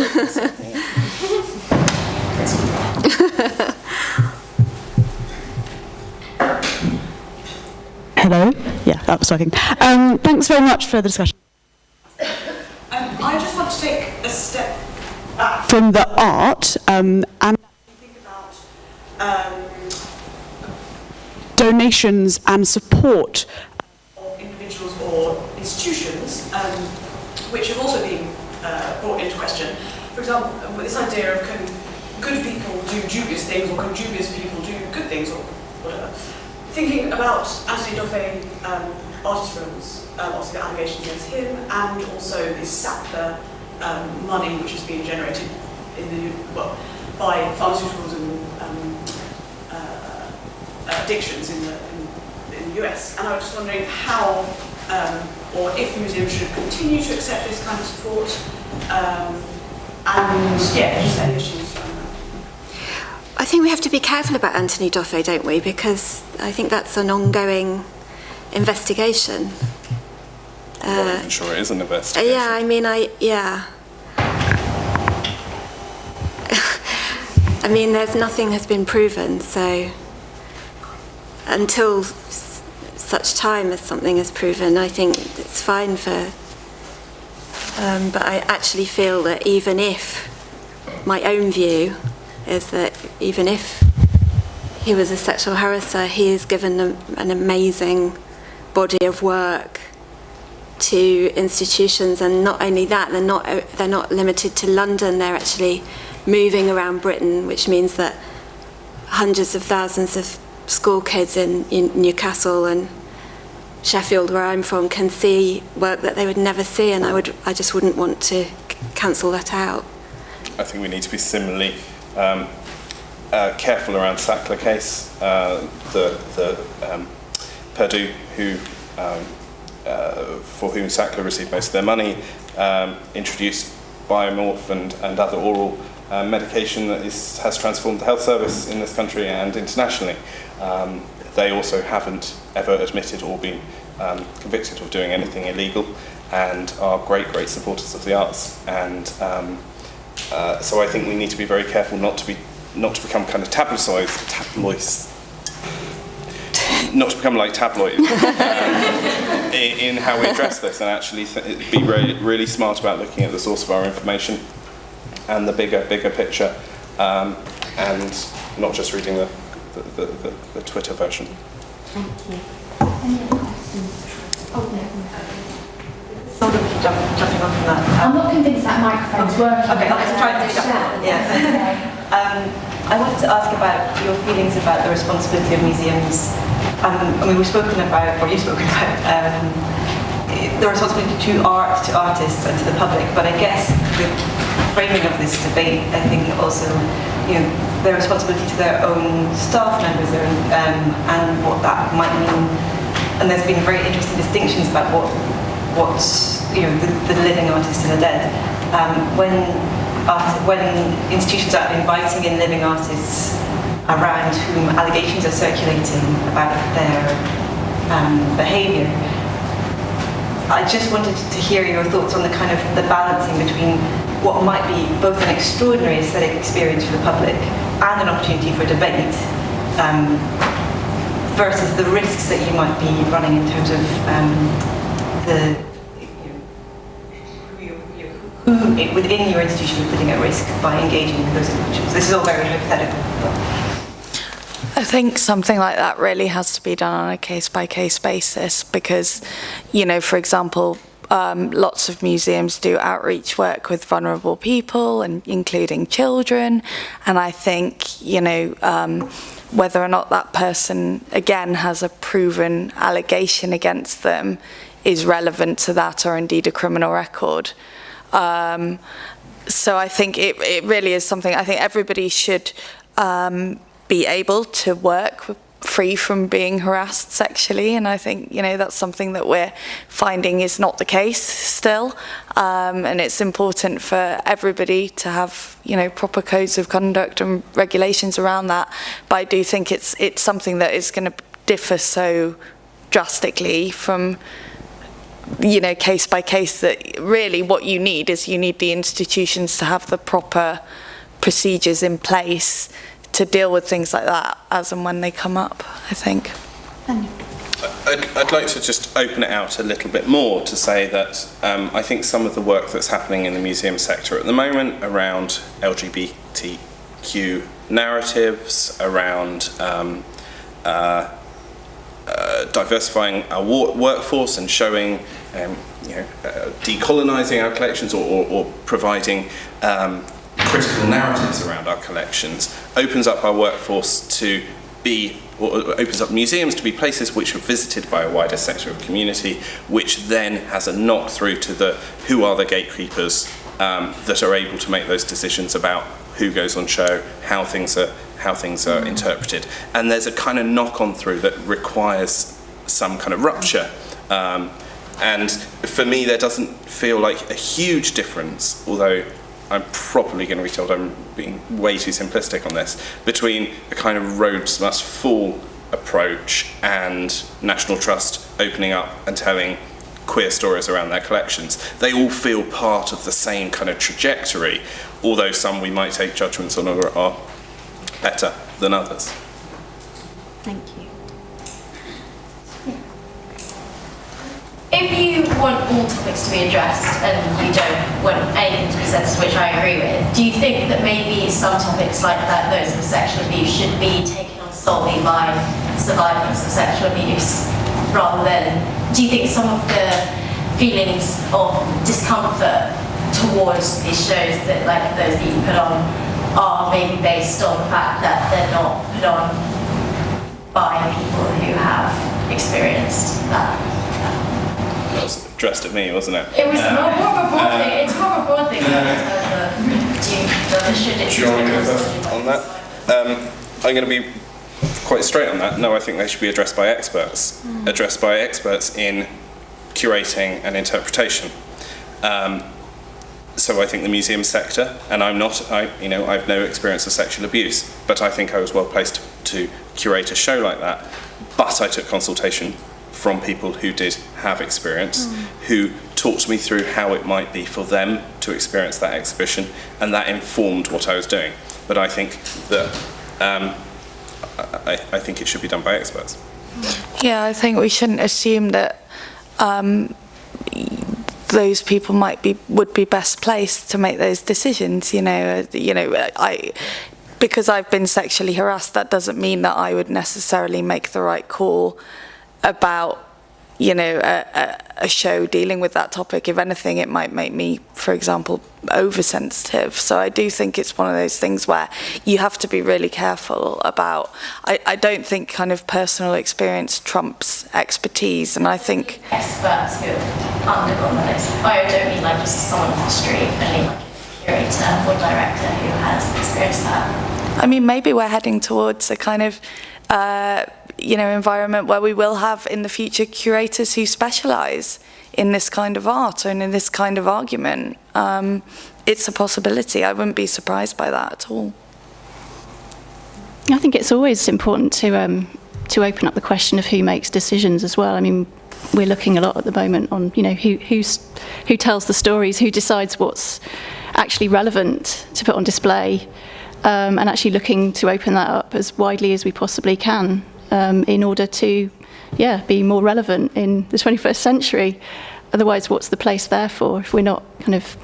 Hello? Yeah, that was talking. Thanks very much for the discussion. I just want to take a step back from the art and think about donations and support of individuals or institutions, which have also been brought into question. For example, with this idea of can good people do dubious things, or can dubious people do good things, or whatever. Thinking about Anthony Duffy artist rooms, obviously the allegations against him, and also this Sackler money which has been generated by pharmaceuticals and addictions in the US. And I was just wondering how, or if the museum should continue to accept this kind of support, and yeah, just any issues around that. I think we have to be careful about Anthony Duffy, don't we? Because I think that's an ongoing investigation. I'm sure it is an investigation. Yeah, I mean, I mean, nothing has been proven, so until such time as something is proven, I think it's fine for. But I actually feel that even if my own view is that even if he was a sexual harasser, he is given an amazing body of work to institutions, and not only that, they're not limited to London. They're actually moving around Britain, which means that hundreds of thousands of school kids in Newcastle and Sheffield, where I'm from, can see work that they would never see, and I just wouldn't want to cancel that out. I think we need to be similarly careful around Sackler case. Purdue, for whom Sackler received most of their money, introduced Biomorph and other oral medication that has transformed the health service in this country and internationally. They also haven't ever admitted or been convicted of doing anything illegal, and are great supporters of the arts. And so I think we need to be very careful not to become kind of not to become like tabloids in how we address this, and actually be really smart about looking at the source of our information and the bigger picture, and not just reading the Twitter version. Thank you. Any other questions? Oh, no. Sort of jumping on from that. I'm not convinced that microphone's working. Okay, I'll just try to pick up. Yeah. I wanted to ask about your feelings about the responsibility of museums. I mean, we've spoken about, or you've spoken about, the responsibility to art, to artists, and to the public. But I guess the framing of this debate, I think, also, their responsibility to their own staff members, and what that might mean. And there's been very interesting distinctions about what's the living artist and the dead. When institutions are inviting in living artists around whom allegations are circulating about their behaviour, I just wanted to hear your thoughts on the kind of the balancing between what might be both an extraordinary aesthetic experience for the public and an opportunity for debate, versus the risks that you might be running in terms of who within your institution you're putting at risk by engaging with those individuals. This is all very hypothetical. I think something like that really has to be done on a case-by-case basis because, for example, lots of museums do outreach work with vulnerable people, and including children, and I think, whether or not that person, again, has a proven allegation against them is relevant to that, or indeed a criminal record. So I think it really is something, I think everybody should be able to work free from being harassed sexually, and I think that's something that we're finding is not the case still, and it's important for everybody to have proper codes of conduct and regulations around that. But I do think it's something that is going to differ so drastically from case by case, that really what you need the institutions to have the proper procedures in place to deal with things like that as and when they come up, I think. I'd like to just open it out a little bit more to say that I think some of the work that's happening in the museum sector at the moment around LGBTQ narratives, around diversifying our workforce and showing, decolonising our collections or providing critical narratives around our collections, opens up our workforce to be, or opens up museums to be places which are visited by a wider sector of community, which then has a knock through to who are the gatekeepers that are able to make those decisions about who goes on show, how things are interpreted, and there's a kind of knock-on through that requires some kind of rupture. And for me, there doesn't feel like a huge difference, although I'm probably going to be told I'm being way too simplistic on this, between a kind of roads must fall approach and National Trust opening up and telling queer stories around their collections. They all feel part of the same kind of trajectory, although some we might take judgments on are better than others. Thank you. If you want all topics to be addressed and you don't want anything to be censored, which I agree with, do you think that maybe some topics like that, those of sexual abuse, should be taken on solely by survivors of sexual abuse, rather than, do you think some of the feelings of discomfort towards these shows that, like those that you put on, are maybe based on the fact that they're not put on by people who have experienced that. That was addressed at me, wasn't it? It was more of a broad thing. It's more of a broad thing Do you want me to go first on that? I'm going to be quite straight on that. No, I think they should be addressed by experts. Addressed by experts in curating and interpretation. So I think the museum sector, and I've no experience of sexual abuse, but I think I was well placed to curate a show like that. But I took consultation from people who did have experience, who talked me through how it might be for them to experience that exhibition, and that informed what I was doing. But I think that I think it should be done by experts. Yeah, I think we shouldn't assume that those people would be best placed to make those decisions. Because I've been sexually harassed, that doesn't mean that I would necessarily make the right call about a show dealing with that topic. If anything, it might make me, for example, oversensitive. So I do think it's one of those things where you have to be really careful about. I don't think kind of personal experience trumps expertise, and I think experts who have undergone that. I don't mean like just someone off the street, I mean like a curator or director who has experienced that. I mean, maybe we're heading towards a kind of environment where we will have in the future curators who specialise in this kind of art and in this kind of argument. It's a possibility. I wouldn't be surprised by that at all. I think it's always important to open up the question of who makes decisions as well. I mean, we're looking a lot at the moment on who tells the stories, who decides what's actually relevant to put on display, and actually looking to open that up as widely as we possibly can. In order to, be more relevant in the 21st century. Otherwise, what's the place there for if we're not kind of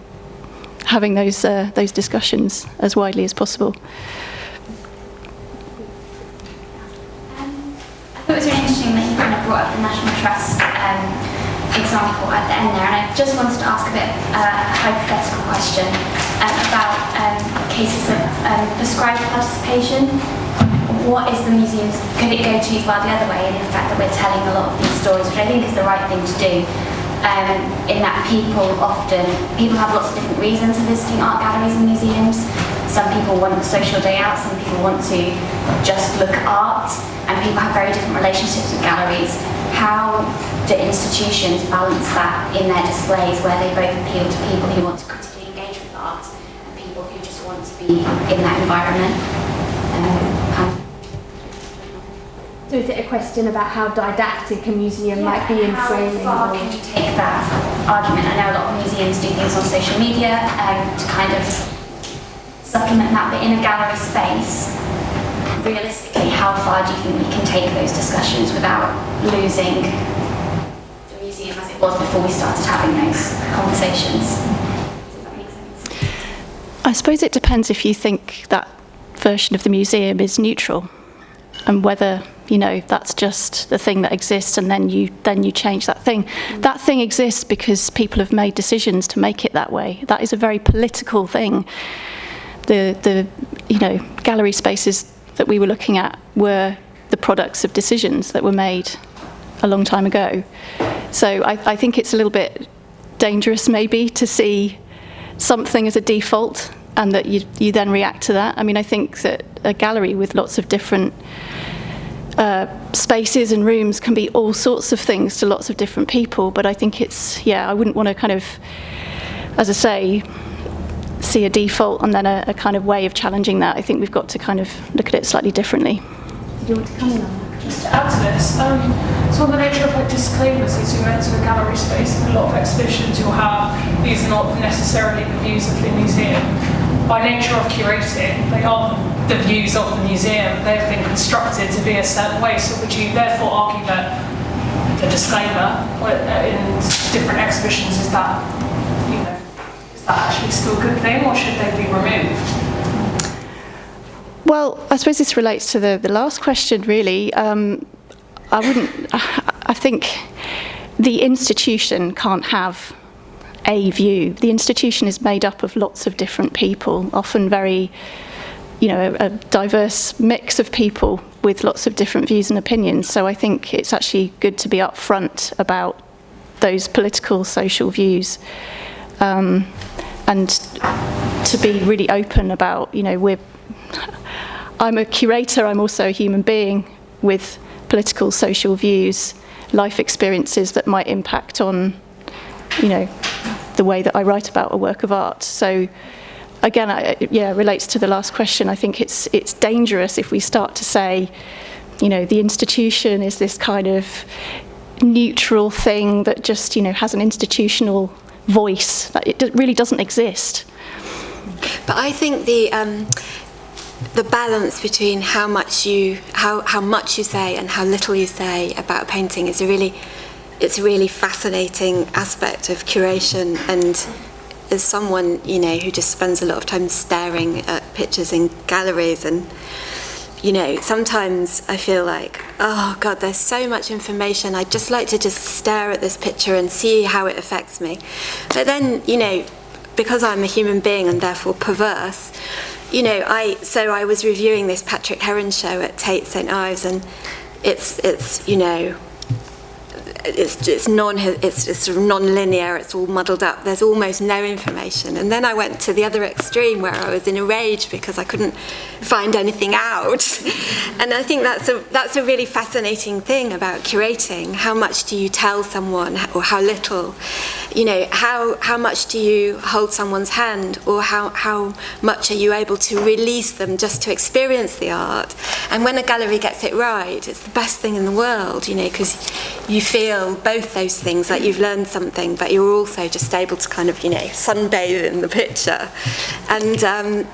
having those discussions as widely as possible? I thought it was really interesting that you kind of brought up the National Trust example at the end there, and I just wanted to ask a bit a hypothetical question about cases of prescribed participation. What is the museum's, could it go too far the other way in the fact that we're telling a lot of these stories, which I think is the right thing to do, in that people have lots of different reasons for visiting art galleries and museums. Some people want a social day out, some people want to just look at art, and people have very different relationships with galleries. How do institutions balance that in their displays where they both appeal to people who want to critically engage with art and people who just want to be in that environment? So is it a question about how didactic a museum might be in framing? How far can you take that argument? I know a lot of museums do things on social media to kind of supplement that, but in a gallery space, realistically, how far do you think we can take those discussions without losing the museum as it was before we started having those conversations? Does that make sense? I suppose it depends if you think that version of the museum is neutral, and whether that's just the thing that exists, and then you change that thing. That thing exists because people have made decisions to make it that way. That is a very political thing. The gallery spaces that we were looking at were the products of decisions that were made a long time ago. So I think it's a little bit dangerous maybe to see something as a default and that you then react to that. I mean, I think that a gallery with lots of different spaces and rooms can be all sorts of things to lots of different people, but I think I wouldn't want to kind of, as I say, see a default and then a kind of way of challenging that. I think we've got to kind of look at it slightly differently. Do you want to come in on that? Just to add to this, so on the nature of disclaimers as you enter a gallery space, in a lot of exhibitions you'll have, these are not necessarily the views of the museum. By nature of curating, they aren't the views of the museum. They have been constructed to be a certain way. So would you therefore argue that the disclaimer in different exhibitions is that actually still a good thing, or should they be removed? Well, I suppose this relates to the last question, really. I think the institution can't have a view. The institution is made up of lots of different people, often very a diverse mix of people with lots of different views and opinions. So I think it's actually good to be upfront about those political, social views, and to be really open about, I'm a curator, I'm also a human being with political, social views, life experiences that might impact on, the way that I write about a work of art. So again, it relates to the last question. I think it's dangerous if we start to say, the institution is this kind of neutral thing that just, has an institutional voice. That it really doesn't exist. But I think the balance between how much you say and how little you say about a painting is a really fascinating aspect of curation. And as someone who just spends a lot of time staring at pictures in galleries, and sometimes I feel like, oh God, there's so much information. I'd just like to just stare at this picture and see how it affects me. But then because I'm a human being and therefore perverse, I was reviewing this Patrick Heron show at Tate St Ives, and it's sort of non-linear, it's all muddled up, there's almost no information. And then I went to the other extreme where I was in a rage because I couldn't find anything out. And I think that's a really fascinating thing about curating. How much do you tell someone, or how little? How much do you hold someone's hand, or how much are you able to release them just to experience the art? And when a gallery gets it right, it's the best thing in the world, because you feel both those things, like you've learned something, but you're also just able to kind of, sunbathe in the picture. And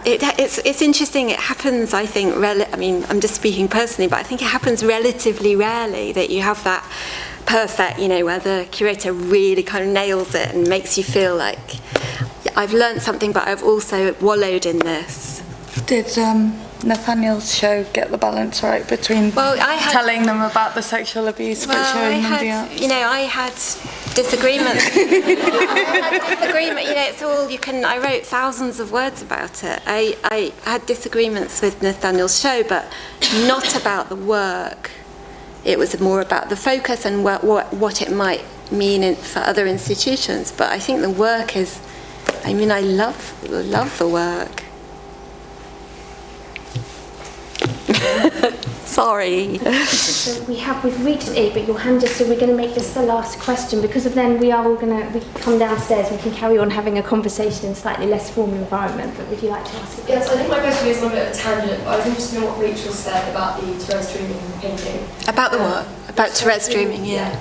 it's interesting. It happens, I think, I'm just speaking personally, but I think it happens relatively rarely that you have that perfect, where the curator really kind of nails it and makes you feel like I've learned something, but I've also wallowed in this. Did Nathaniel's show get the balance right between telling them about the sexual abuse but showing them the art? I had disagreements. It's all you can. I wrote thousands of words about it. I had disagreements with Nathaniel's show, but not about the work. It was more about the focus and what it might mean for other institutions. But I think the work is. I love the work. Sorry. So we've reached it, but your hand just, so we're going to make this the last question, because of then we come downstairs, we can carry on having a conversation in a slightly less formal environment. But would you like to ask it? Yes, I think my question is a little bit of a tangent, but I was interested in what Rachel said about the Thérèse dreaming painting. About the what? About Thérèse dreaming, yeah.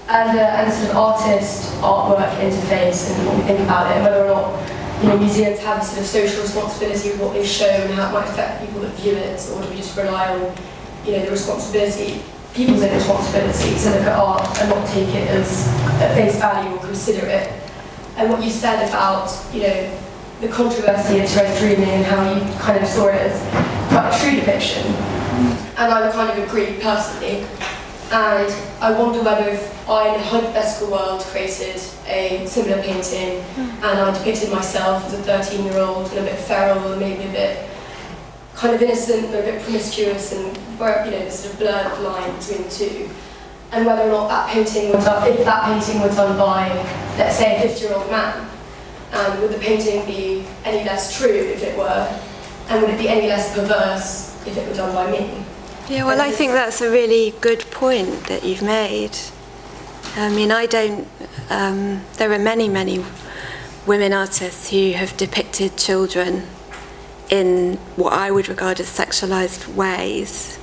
And the sort of artist-artwork interface and what we think about it, and whether or not museums have a sort of social responsibility of what they show and how it might affect people that view it, or do we just rely on the responsibility, people's own responsibility to look at art and not take it as at face value or consider it. And what you said about the controversy of Thérèse dreaming and how you kind of saw it as quite a true depiction, and I would kind of agree personally. And I wonder whether if I, in a hypothetical world, created a similar painting and I depicted myself as a 13-year-old and a bit feral and maybe a bit kind of innocent but a bit promiscuous, and where there's sort of blurred line between the two, and whether or not that painting if that painting were done by, let's say, a 50-year-old man, would the painting be any less true if it were, and would it be any less perverse if it were done by me? Yeah, well, I think that's a really good point that you've made. There are many women artists who have depicted children in what I would regard as sexualized ways.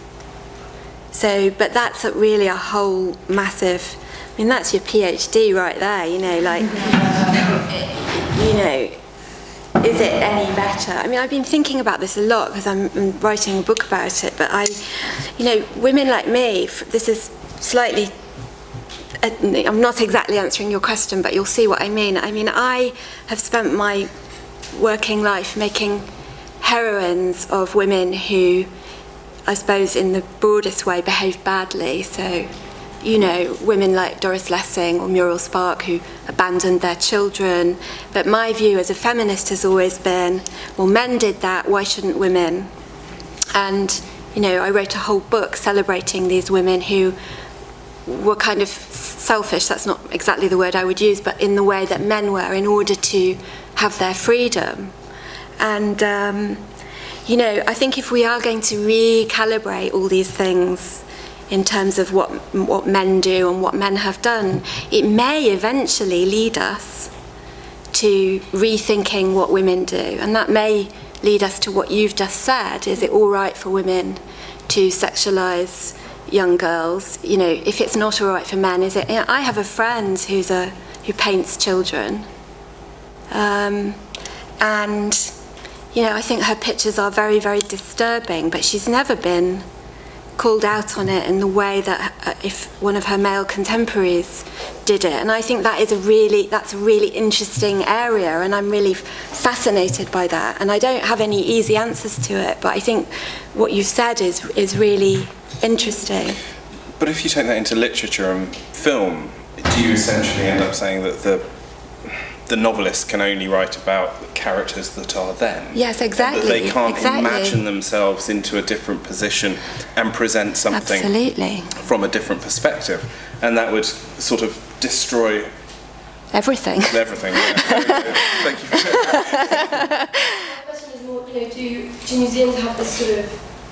So, but that's really a whole massive, that's your PhD right there, is it any better? I've been thinking about this a lot because I'm writing a book about it, but women like me, this is slightly, I'm not exactly answering your question, but you'll see what I mean. I have spent my working life making heroines of women who, I suppose in the broadest way, behave badly. So, women like Doris Lessing or Muriel Spark who abandoned their children. But my view as a feminist has always been, well, men did that, why shouldn't women? And, you know, I wrote a whole book celebrating these women who were kind of selfish, that's not exactly the word I would use, but in the way that men were in order to have their freedom. And, you know, I think if we are going to recalibrate all these things in terms of what men do and what men have done, it may eventually lead us to rethinking what women do. And that may lead us to what you've just said. Is it all right for women to sexualise young girls? You know, if it's not all right for men, is it? You know, I have a friend who paints children. And, you know, I think her pictures are very, very disturbing, but she's never been called out on it in the way that if one of her male contemporaries did it. And I think that's a really interesting area, and I'm really fascinated by that. And I don't have any easy answers to it, but I think what you said is really interesting. But if you take that into literature and film, do you essentially end up saying that the novelist can only write about characters that are them? Yes, exactly. That they can't imagine themselves into a different position and present something from a different perspective. And that would sort of destroy everything. Everything, yeah. Thank you for that. My question is more, you know, do museums have this sort of,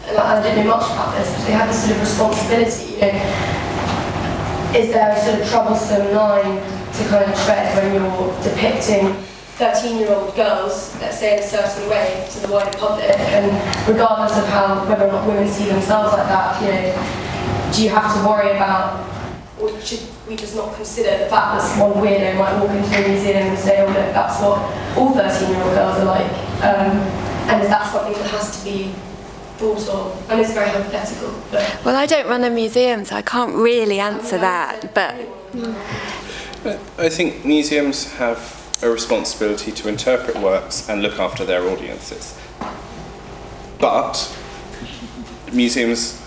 and I don't know much about this, but they have this sort of responsibility, you know, is there a sort of troublesome line to kind of tread when you're depicting 13-year-old girls, let's say, in a certain way to the wider public, and regardless of whether or not women see themselves like that, you know, do you have to worry about, or should we just not consider the fact that one weirdo might walk into a museum and say, oh look, that's what all 13-year-old girls are like, and is that something that has to be thought of? And it's very hypothetical. But well, I don't run a museum, so I can't really answer that, but I think museums have a responsibility to interpret works and look after their audiences. But museums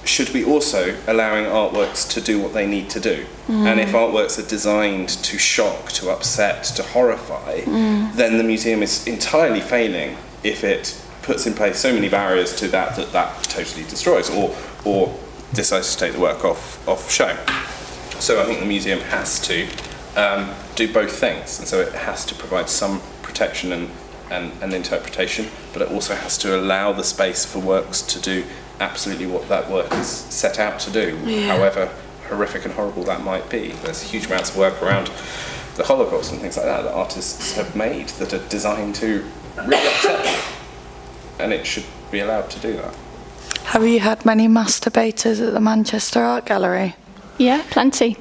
should be also allowing artworks to do what they need to do. And if artworks are designed to shock, to upset, to horrify, then the museum is entirely failing if it puts in place so many barriers to that totally destroys or decides to take the work off show. So I think the museum has to do both things, and so it has to provide some protection and interpretation, but it also has to allow the space for works to do absolutely what that work is set out to do, however horrific and horrible that might be. There's huge amounts of work around the Holocaust and things like that artists have made that are designed to really upset them, and it should be allowed to do that. Have you had many masturbators at the Manchester Art Gallery? Yeah, plenty.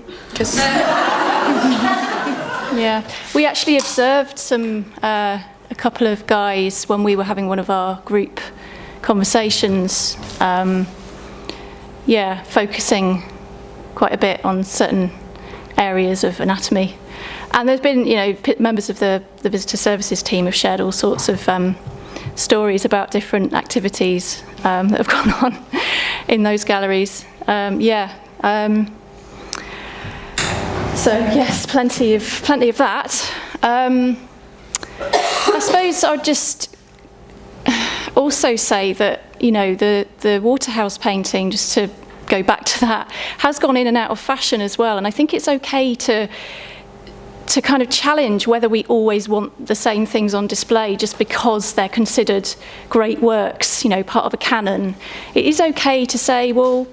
Yeah, we actually observed a couple of guys when we were having one of our group conversations, focusing quite a bit on certain areas of anatomy. And there's been, you know, members of the visitor services team have shared all sorts of stories about different activities that have gone on in those galleries. So yes, plenty of that. I suppose I'd just also say that, you know, the Waterhouse painting, just to go back to that, has gone in and out of fashion as well, and I think it's okay to kind of challenge whether we always want the same things on display just because they're considered great works, you know, part of a canon. It is okay to say, well,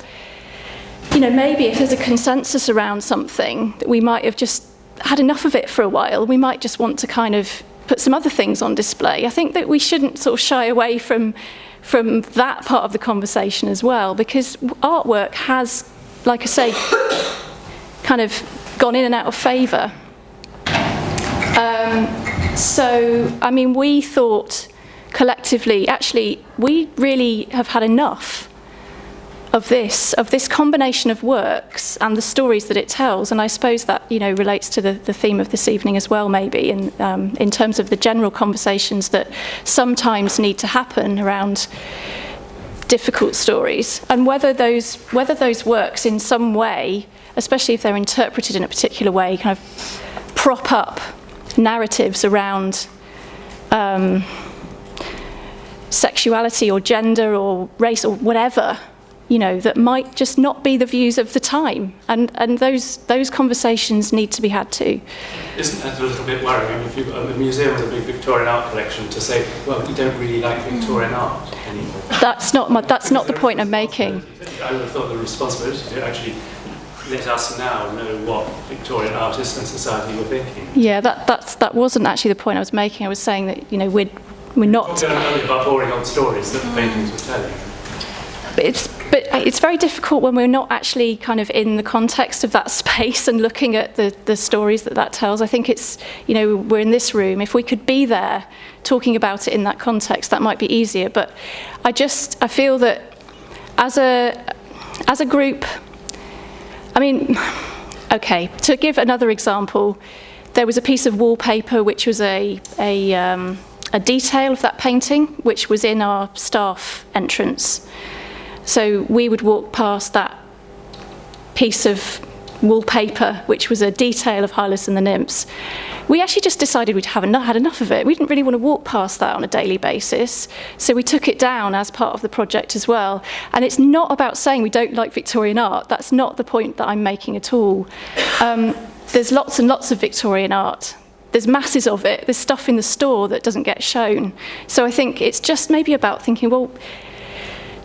you know, maybe if there's a consensus around something, that we might have just had enough of it for a while, we might just want to kind of put some other things on display. I think that we shouldn't sort of shy away from that part of the conversation as well, because artwork has, like I say, kind of gone in and out of favour. So, I mean, we thought collectively, actually, we really have had enough of this combination of works and the stories that it tells, and I suppose that, you know, relates to the theme of this evening as well, maybe, in terms of the general conversations that sometimes need to happen around difficult stories, and whether those works in some way, especially if they're interpreted in a particular way, kind of prop up narratives around sexuality or gender or race or whatever, that might just not be the views of the time. And those conversations need to be had too. Isn't that a little bit worrying? I mean, if you've got a museum with a big Victorian art collection, to say, well, you don't really like Victorian art anymore. That's not the point I'm making. I would have thought the responsibility to actually let us now know what Victorian artists and society were thinking. Yeah, that wasn't actually the point I was making. I was saying that, we're not... Talking only about boring old stories that the paintings were telling. But it's very difficult when we're not actually kind of in the context of that space and looking at the stories that tells. I think it's, we're in this room. If we could be there talking about it in that context, that might be easier. But I feel that as a group, I mean, okay, to give another example, there was a piece of wallpaper which was a detail of that painting, which was in our staff entrance. So we would walk past that piece of wallpaper, which was a detail of Hylas and the Nymphs. We actually just decided we'd had enough of it. We didn't really want to walk past that on a daily basis, so we took it down as part of the project as well. And it's not about saying we don't like Victorian art. That's not the point that I'm making at all. There's lots and lots of Victorian art. There's masses of it. There's stuff in the store that doesn't get shown. So I think it's just maybe about thinking, well,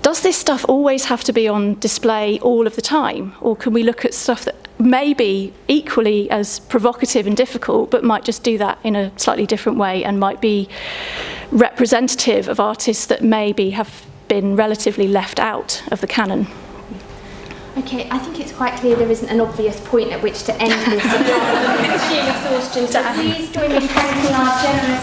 does this stuff always have to be on display all of the time? Or can we look at stuff that may be equally as provocative and difficult, but might just do that in a slightly different way and might be representative of artists that maybe have been relatively left out of the canon? Okay, I think it's quite clear there isn't an obvious point at which to end this extreme exhaustion. So please join me in thanking our generous